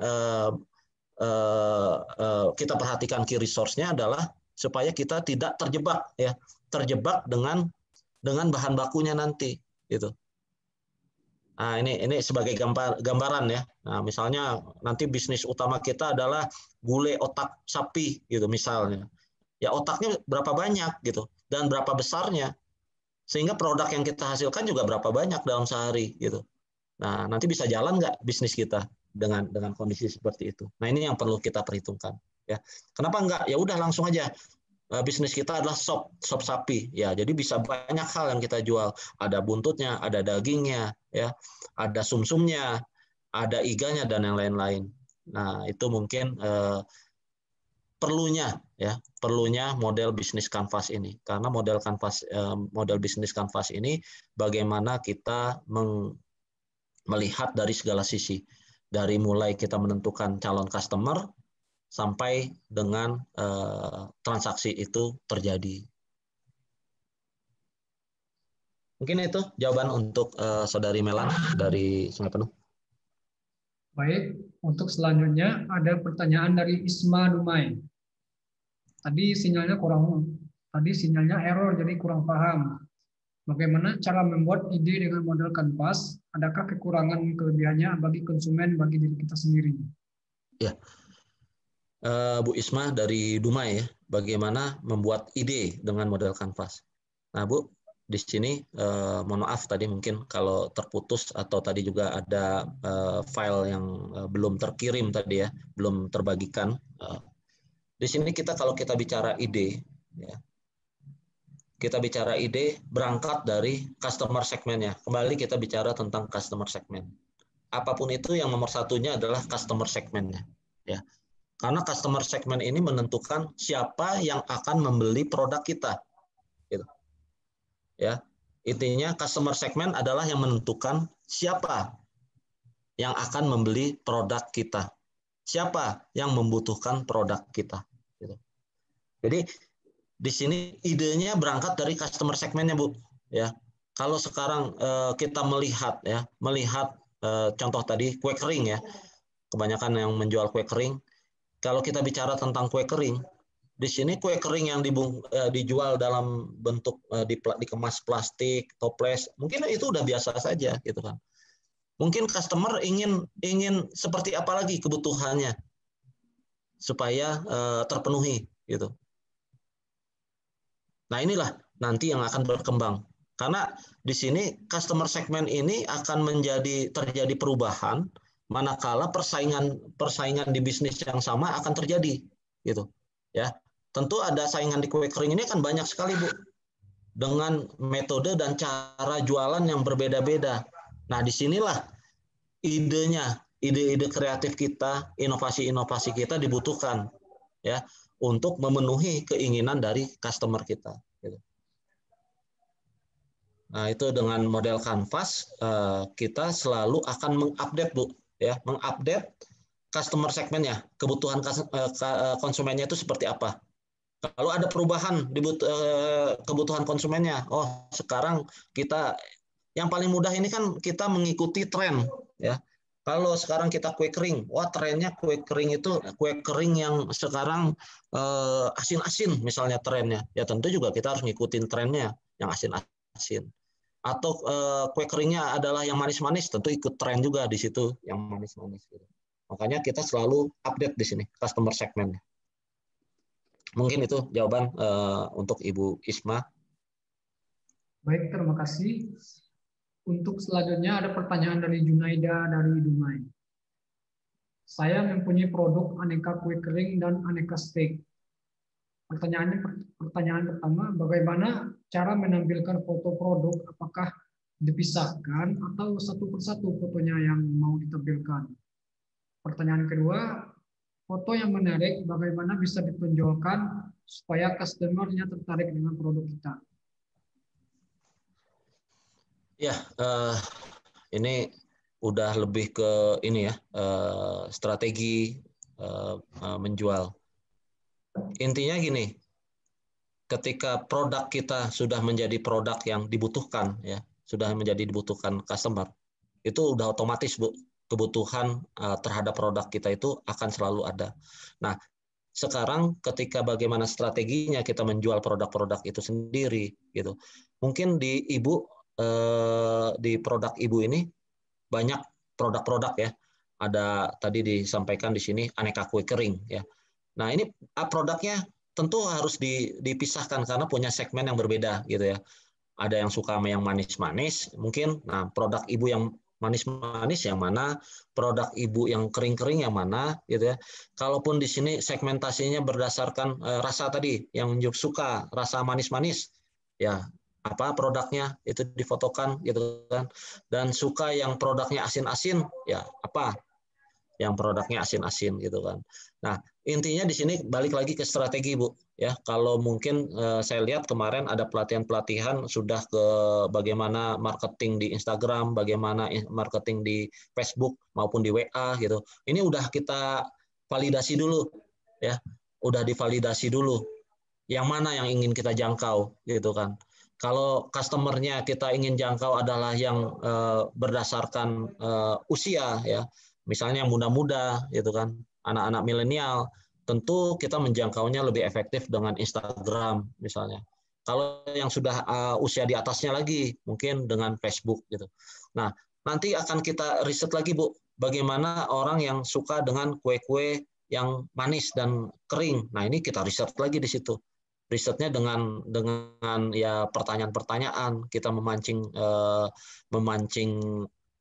kita perhatikan key resource-nya adalah supaya kita tidak terjebak dengan bahan bakunya nanti gitu. Nah, ini sebagai gambaran ya. Nah, misalnya nanti bisnis utama kita adalah gulai otak sapi gitu misalnya. Ya otaknya berapa banyak gitu dan berapa besarnya. Sehingga produk yang kita hasilkan juga berapa banyak dalam sehari gitu. Nah, nanti bisa jalan nggak bisnis kita dengan kondisi seperti itu. Nah, ini yang perlu kita perhitungkan ya. Kenapa nggak? Ya udah langsung aja bisnis kita adalah sop sapi ya, jadi bisa banyak hal yang kita jual, ada buntutnya, ada dagingnya ya, ada sumsumnya, ada iganya dan yang lain-lain. Nah itu mungkin perlunya model bisnis kanvas ini, karena model bisnis kanvas ini bagaimana kita melihat dari segala sisi, dari mulai kita menentukan calon customer sampai dengan transaksi itu terjadi. Mungkin itu jawaban untuk Saudari Melan dari Sungai Penuh. baik. Untuk selanjutnya ada pertanyaan dari Isma Dumai. Tadi sinyalnya error, jadi kurang paham. Bagaimana cara membuat ide dengan model kanvas? Adakah kekurangan kelebihannya bagi konsumen, bagi diri kita sendiri? Ya, Bu Isma dari Dumai ya, bagaimana membuat ide dengan model kanvas. Nah Bu, di sini mohon maaf tadi mungkin kalau terputus atau tadi juga ada file yang belum terkirim tadi ya, belum terbagikan. Di sini kalau kita bicara ide, ya, kita bicara ide berangkat dari customer segmennya. Kembali kita bicara tentang customer segment. Apapun itu yang nomor satunya adalah customer segmennya. Ya, karena customer segment ini menentukan siapa yang akan membeli produk kita. Gitu. Ya, intinya customer segment adalah yang menentukan siapa yang akan membeli produk kita, siapa yang membutuhkan produk kita. Gitu. Jadi di sini idenya berangkat dari customer segmentnya, Bu. Ya, kalau sekarang kita melihat contoh tadi kue kering ya, kebanyakan yang menjual kue kering. Kalau kita bicara tentang kue kering, di sini kue kering yang dijual dalam bentuk dikemas plastik, toples, mungkin itu udah biasa saja gitu kan. Mungkin customer ingin seperti apa lagi kebutuhannya supaya terpenuhi gitu. Nah, inilah nanti yang akan berkembang. Karena di sini customer segment ini akan terjadi perubahan manakala persaingan di bisnis yang sama akan terjadi gitu. Ya. Tentu ada saingan di kue kering ini kan banyak sekali, Bu. Dengan metode dan cara jualan yang berbeda-beda. Nah, disinilah ide-ide kreatif kita, inovasi-inovasi kita dibutuhkan ya untuk memenuhi keinginan dari customer kita. Gitu. Nah, itu dengan model Canvas kita selalu akan mengupdate, Bu, ya, mengupdate customer segmennya, kebutuhan konsumennya itu seperti apa. Kalau ada perubahan di kebutuhan konsumennya, oh sekarang kita yang paling mudah ini kan kita mengikuti tren, ya. Kalau sekarang kita kue kering, wah trennya kue kering itu kue kering yang sekarang asin-asin misalnya trennya, ya tentu juga kita harus ngikutin trennya yang asin-asin. Atau kue keringnya adalah yang manis-manis, tentu ikut tren juga di situ yang manis-manis. Makanya kita selalu update di sini customer segmentnya. Mungkin itu jawaban untuk Ibu Isma. Baik, terima kasih. Untuk selanjutnya ada pertanyaan dari Junaida dari Dumai. Saya mempunyai produk aneka kue kering dan aneka steak. Pertanyaan pertama, bagaimana cara menampilkan foto produk? Apakah dipisahkan atau satu persatu fotonya yang mau ditampilkan? Pertanyaan kedua, foto yang menarik bagaimana bisa ditonjolkan supaya customer-nya tertarik dengan produk kita? Ya, ini udah lebih ke ini ya, strategi menjual. Intinya gini, ketika produk kita sudah menjadi produk yang dibutuhkan, ya, sudah menjadi dibutuhkan customer, itu udah otomatis, Bu, kebutuhan terhadap produk kita itu akan selalu ada. Nah, sekarang ketika bagaimana strateginya kita menjual produk-produk itu sendiri, gitu. Mungkin di di produk Ibu ini banyak produk-produk ya. Ada tadi disampaikan di sini aneka kue kering ya. Nah, ini produknya tentu harus dipisahkan karena punya segmen yang berbeda gitu ya. Ada yang suka yang manis-manis, mungkin. Nah, produk Ibu yang manis-manis yang mana, produk Ibu yang kering-kering yang mana, gitu ya. Kalaupun di sini segmentasinya berdasarkan rasa tadi, yang suka rasa manis-manis, ya apa produknya itu difotokan, gitu kan. Dan suka yang produknya asin-asin, ya apa yang produknya asin-asin gitu kan. Nah, intinya di sini balik lagi ke strategi, Bu. Ya, kalau mungkin saya lihat kemarin ada pelatihan-pelatihan sudah ke bagaimana marketing di Instagram, bagaimana marketing di Facebook maupun di WA gitu. Ini udah kita validasi dulu ya. Udah divalidasi dulu. Yang mana yang ingin kita jangkau gitu kan. Kalau customer-nya kita ingin jangkau adalah yang berdasarkan usia ya. Misalnya yang muda-muda gitu kan, anak-anak milenial, tentu kita menjangkaunya lebih efektif dengan Instagram misalnya. Kalau yang sudah usia di atasnya lagi, mungkin dengan Facebook gitu. Nah, nanti akan kita riset lagi, Bu, bagaimana orang yang suka dengan kue-kue yang manis dan kering. Nah, ini kita riset lagi di situ. Risetnya dengan ya pertanyaan-pertanyaan, kita memancing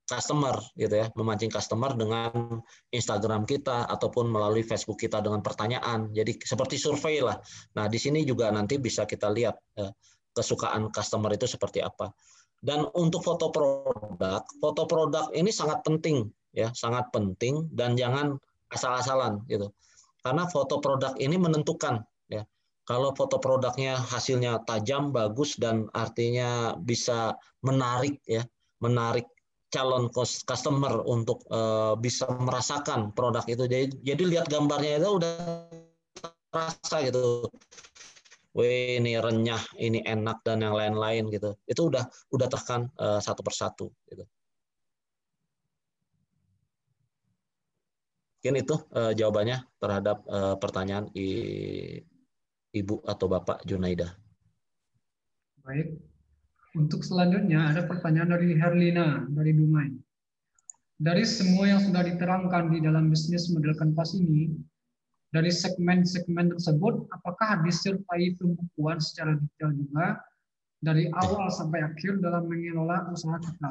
customer gitu ya, memancing customer dengan Instagram kita ataupun melalui Facebook kita dengan pertanyaan. Jadi seperti survei lah. Nah, di sini juga nanti bisa kita lihat kesukaan customer itu seperti apa. Dan untuk foto produk ini sangat penting ya, sangat penting dan jangan asal-asalan gitu. Karena foto produk ini menentukan ya. Kalau foto produknya hasilnya tajam, bagus dan artinya bisa menarik ya, menarik calon customer untuk bisa merasakan produk itu. Jadi lihat gambarnya itu udah terasa gitu. Wih, ini renyah, ini enak dan yang lain-lain gitu. Itu udah tekan satu persatu gitu. Mungkin itu jawabannya terhadap pertanyaan Ibu atau Bapak Junaida. Baik. Untuk selanjutnya ada pertanyaan dari Herlina dari Dumai. Dari semua yang sudah diterangkan di dalam bisnis model kanvas ini, dari segmen-segmen tersebut, apakah disertai pembukuan secara detail juga dari awal sampai akhir dalam mengelola usaha kita?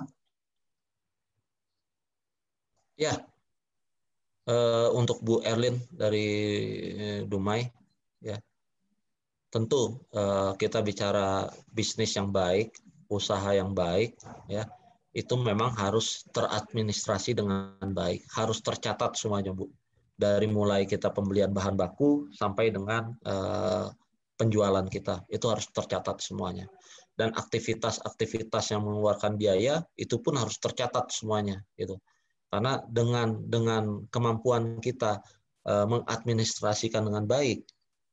Ya, untuk Bu Erlin dari Dumai, ya tentu kita bicara bisnis yang baik, usaha yang baik, ya itu memang harus teradministrasi dengan baik, harus tercatat semuanya, Bu. Dari mulai kita pembelian bahan baku sampai dengan penjualan kita, itu harus tercatat semuanya. Dan aktivitas-aktivitas yang mengeluarkan biaya itu pun harus tercatat semuanya, gitu. Karena dengan kemampuan kita mengadministrasikan dengan baik,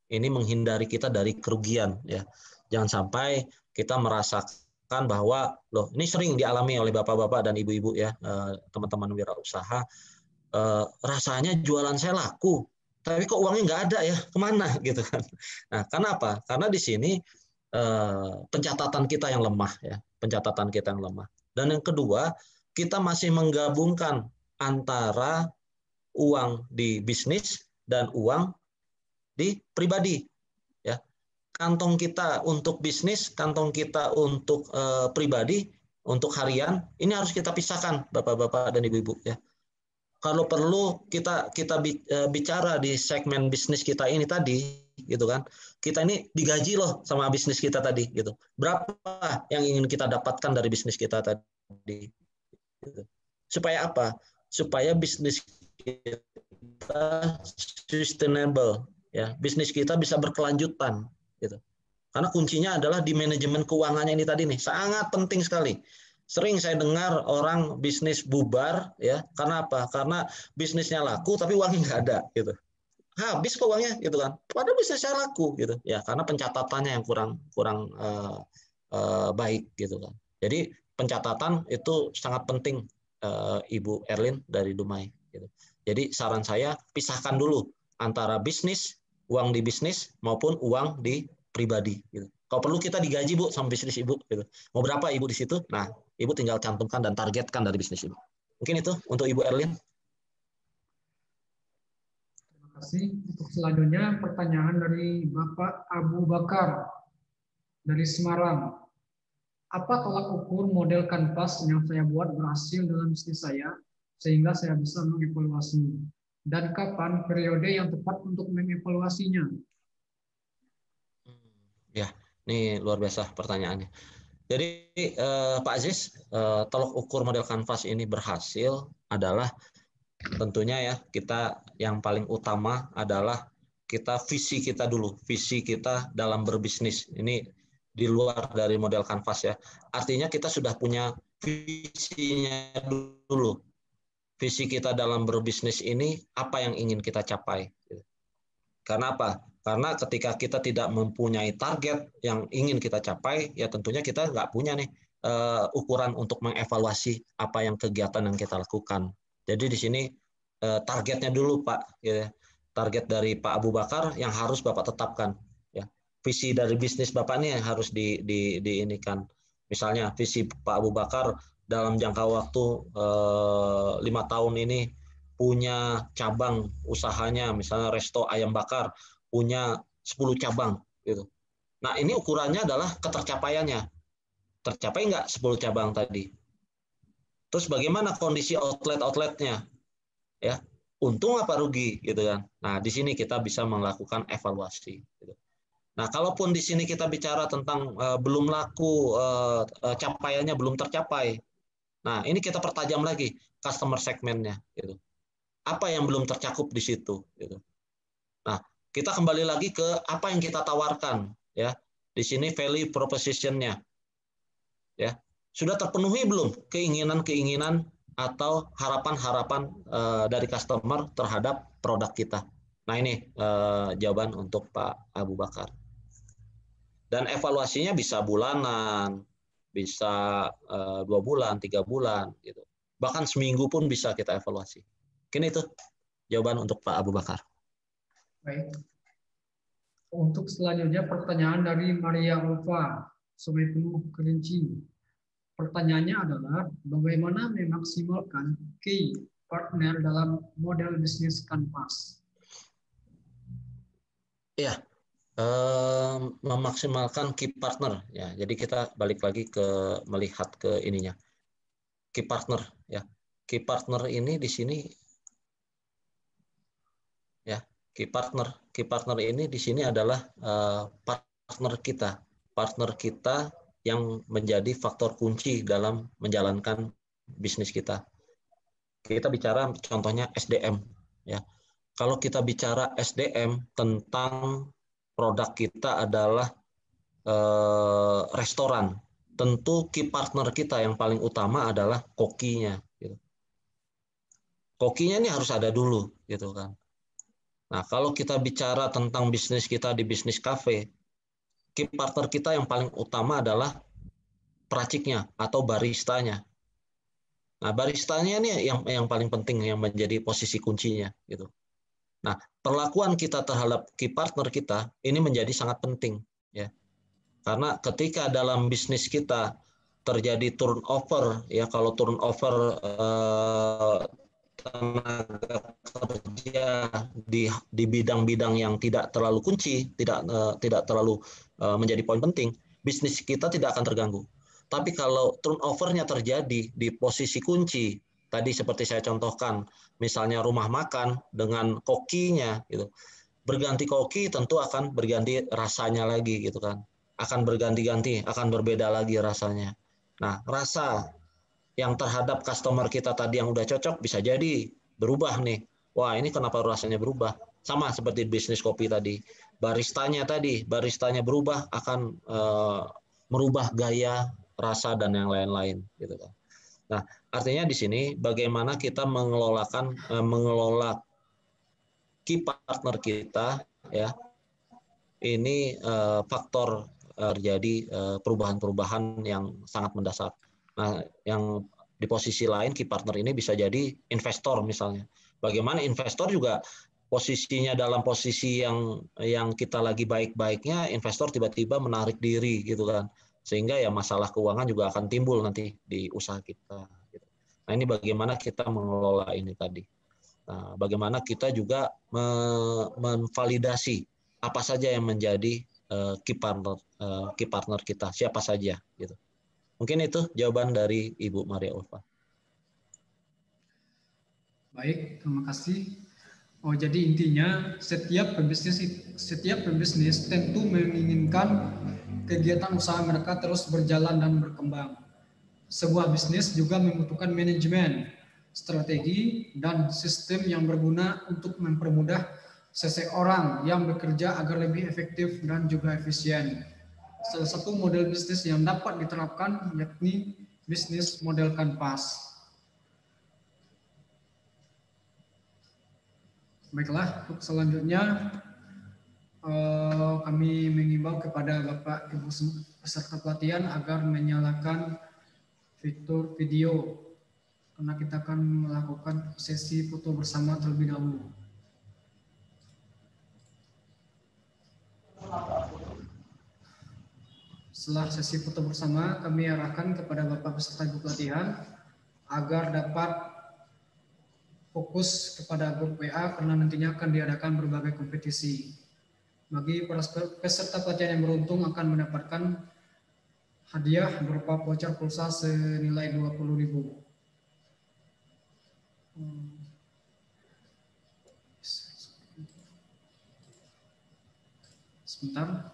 ini menghindari kita dari kerugian ya. Jangan sampai kita merasakan bahwa loh ini sering dialami oleh bapak-bapak dan ibu-ibu ya, teman-teman wirausaha, rasanya jualan saya laku, tapi kok uangnya nggak ada ya, kemana gitu kan. Nah, karena apa? Karena di sini pencatatan kita yang lemah ya, pencatatan kita yang lemah. Dan yang kedua, kita masih menggabungkan antara uang di bisnis dan uang di pribadi ya. Kantong kita untuk bisnis, kantong kita untuk pribadi, untuk harian, ini harus kita pisahkan Bapak-bapak dan Ibu-ibu ya. Kalau perlu kita bicara di segmen bisnis kita ini tadi gitu kan. Kita ini digaji loh sama bisnis kita tadi gitu. Berapa yang ingin kita dapatkan dari bisnis kita tadi gitu. Supaya apa? Supaya bisnis kita sustainable ya, bisnis kita bisa berkelanjutan gitu. Karena kuncinya adalah di manajemen keuangannya ini tadi nih, sangat penting sekali. Sering saya dengar orang bisnis bubar ya, karena apa? Karena bisnisnya laku tapi uangnya nggak ada gitu. Habis kok uangnya gitu kan. Padahal bisnisnya laku gitu. Ya, karena pencatatannya yang kurang baik gitu kan. Jadi pencatatan itu sangat penting, Ibu Erlin dari Dumai gitu. Jadi saran saya pisahkan dulu antara bisnis, uang di bisnis maupun uang di pribadi gitu. Kalau perlu kita digaji Bu sama bisnis Ibu gitu. Mau berapa Ibu di situ? Nah, Ibu tinggal cantumkan dan targetkan dari bisnis Ibu. Mungkin itu untuk Ibu Erlin. Terima kasih. Untuk selanjutnya pertanyaan dari Bapak Abu Bakar dari Semarang. Apa tolak ukur model kanvas yang saya buat berhasil dalam bisnis saya sehingga saya bisa mengevaluasi? Dan kapan periode yang tepat untuk mengevaluasinya? Ya, ini luar biasa pertanyaannya. Jadi Pak Aziz, tolak ukur model kanvas ini berhasil adalah tentunya ya kita yang paling utama adalah kita visi kita dulu, visi kita dalam berbisnis. Ini di luar dari model kanvas ya. Artinya kita sudah punya visinya dulu. Visi kita dalam berbisnis ini apa yang ingin kita capai. Karena apa? Karena ketika kita tidak mempunyai target yang ingin kita capai, ya tentunya kita nggak punya nih ukuran untuk mengevaluasi apa yang kegiatan yang kita lakukan. Jadi di sini targetnya dulu Pak, ya. Target dari Pak Abu Bakar yang harus Bapak tetapkan. Ya. Visi dari bisnis Bapak ini yang harus diinikan. Misalnya visi Pak Abu Bakar dalam jangka waktu 5 tahun ini punya cabang usahanya, misalnya resto ayam bakar, punya 10 cabang gitu. Nah, ini ukurannya adalah ketercapaiannya. Tercapai nggak 10 cabang tadi? Terus bagaimana kondisi outlet-outletnya? Ya, untung apa rugi gitu kan? Nah, di sini kita bisa melakukan evaluasi. Gitu. Nah, kalaupun di sini kita bicara tentang belum laku, capaiannya belum tercapai. Nah, ini kita pertajam lagi customer segmentnya. Gitu. Apa yang belum tercakup di situ? Gitu. Nah, kita kembali lagi ke apa yang kita tawarkan. Ya, di sini value proposition-nya. Ya, sudah terpenuhi belum keinginan-keinginan atau harapan-harapan dari customer terhadap produk kita? Nah, ini jawaban untuk Pak Abu Bakar. Dan evaluasinya bisa bulanan, bisa 2 bulan, 3 bulan, gitu. Bahkan seminggu pun bisa kita evaluasi. Mungkin itu jawaban untuk Pak Abu Bakar. Baik. Untuk selanjutnya pertanyaan dari Maria Ulfa, Sungai Penuh Kerinci. Pertanyaannya adalah bagaimana memaksimalkan key partner dalam model bisnis Canvas? Ya, memaksimalkan key partner. Ya, jadi kita balik lagi ke melihat ke ininya. Key partner, ya. Key partner ini di sini, ya. Key partner ini di sini adalah partner kita yang menjadi faktor kunci dalam menjalankan bisnis kita. Kita bicara contohnya SDM, ya. Kalau kita bicara SDM tentang produk kita adalah restoran, tentu key partner kita yang paling utama adalah kokinya. Gitu. Kokinya ini harus ada dulu, gitu kan. Nah, kalau kita bicara tentang bisnis kita di bisnis cafe, key partner kita yang paling utama adalah peraciknya atau baristanya. Nah, baristanya ini yang paling penting, yang menjadi posisi kuncinya, gitu. Nah, perlakuan kita terhadap key partner kita ini menjadi sangat penting, ya. Karena ketika dalam bisnis kita terjadi turnover, ya, kalau turnover tenaga kerja di bidang-bidang yang tidak terlalu kunci, tidak terlalu menjadi poin penting, bisnis kita tidak akan terganggu. Tapi kalau turnover-nya terjadi di posisi kunci, tadi seperti saya contohkan, misalnya rumah makan dengan kokinya, gitu, berganti koki tentu akan berganti rasanya lagi, gitu kan, akan berganti-ganti, akan berbeda lagi rasanya. Nah, rasa yang terhadap customer kita tadi yang udah cocok bisa jadi berubah nih. Wah, ini kenapa rasanya berubah? Sama seperti bisnis kopi tadi. Baristanya berubah akan merubah gaya, rasa dan yang lain-lain, gitu kan. Nah, artinya di sini bagaimana kita mengelola key partner kita, ya. Ini faktor terjadi perubahan-perubahan yang sangat mendasar. Nah, yang di posisi lain key partner ini bisa jadi investor misalnya. Bagaimana investor juga posisinya dalam posisi yang kita lagi baik-baiknya, investor tiba-tiba menarik diri, gitu kan. Sehingga ya masalah keuangan juga akan timbul nanti di usaha kita. Nah, ini bagaimana kita mengelola ini tadi. Nah, bagaimana kita juga memvalidasi apa saja yang menjadi key partner kita, siapa saja, gitu. Mungkin itu jawaban dari Ibu Maria Ulfa. Baik, terima kasih. Oh, jadi intinya setiap pebisnis tentu menginginkan kegiatan usaha mereka terus berjalan dan berkembang. Sebuah bisnis juga membutuhkan manajemen, strategi, dan sistem yang berguna untuk mempermudah seseorang yang bekerja agar lebih efektif dan juga efisien. Salah satu model bisnis yang dapat diterapkan yakni bisnis model Canvas. Baiklah, untuk selanjutnya kami mengimbau kepada Bapak Ibu peserta pelatihan agar menyalakan fitur video karena kita akan melakukan sesi foto bersama terlebih dahulu. Setelah sesi foto bersama, kami arahkan kepada Bapak peserta pelatihan agar dapat fokus kepada grup WA karena nantinya akan diadakan berbagai kompetisi. Bagi para peserta pelatihan yang beruntung akan mendapatkan hadiah berupa voucher pulsa senilai 20.000. Sebentar.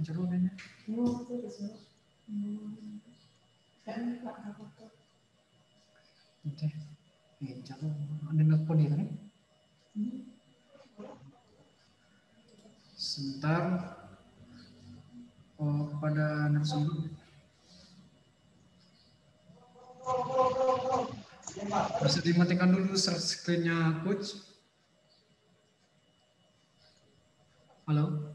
Jero ini. Ada nelpon ya kan? Sebentar. Oh, kepada narasumber. Bisa dimatikan dulu screen-nya, Coach. Halo.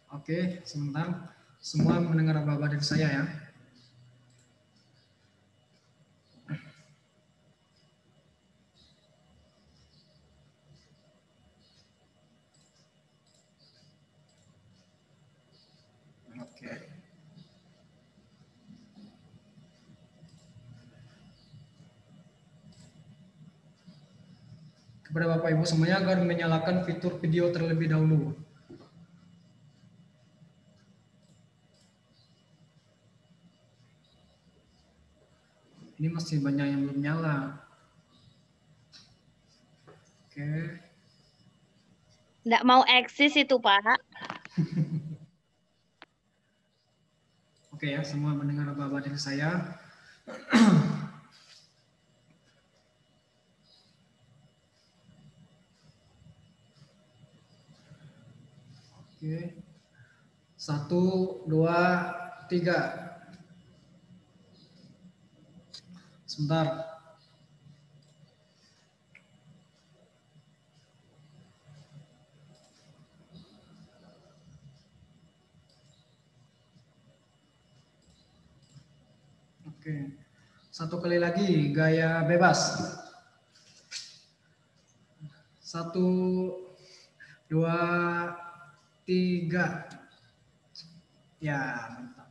Oke, sebentar. Semua mendengar apa-apa dari saya ya. Oke. Kepada Bapak Ibu semuanya agar menyalakan fitur video terlebih dahulu. Ini masih banyak yang belum nyala. Oke. Nggak mau eksis itu, Pak. Oke ya, semua mendengar apa-apa dari saya. Oke. 1, 2, 3. Sebentar. Oke. Satu kali lagi, gaya bebas. 1, 2, 3. Ya, mantap.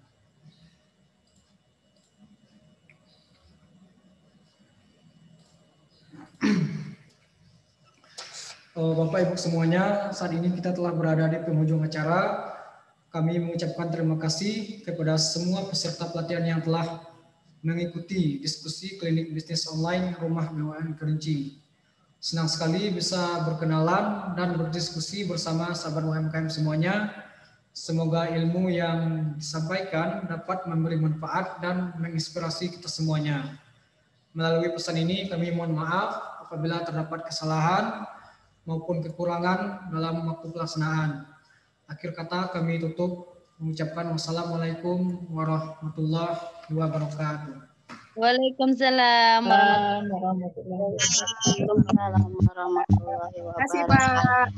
Bapak Ibu semuanya, saat ini kita telah berada di penghujung acara. Kami mengucapkan terima kasih kepada semua peserta pelatihan yang telah mengikuti diskusi klinik bisnis online Rumah BUMN Kerinci. Senang sekali bisa berkenalan dan berdiskusi bersama sahabat UMKM semuanya. Semoga ilmu yang disampaikan dapat memberi manfaat dan menginspirasi kita semuanya. Melalui pesan ini kami mohon maaf apabila terdapat kesalahan maupun kekurangan dalam waktu pelaksanaan. Akhir kata kami tutup mengucapkan wassalamualaikum warahmatullahi wabarakatuh. Waalaikumsalam warahmatullahi warahmatullahi wabarakatuh. Terima kasih, Pak.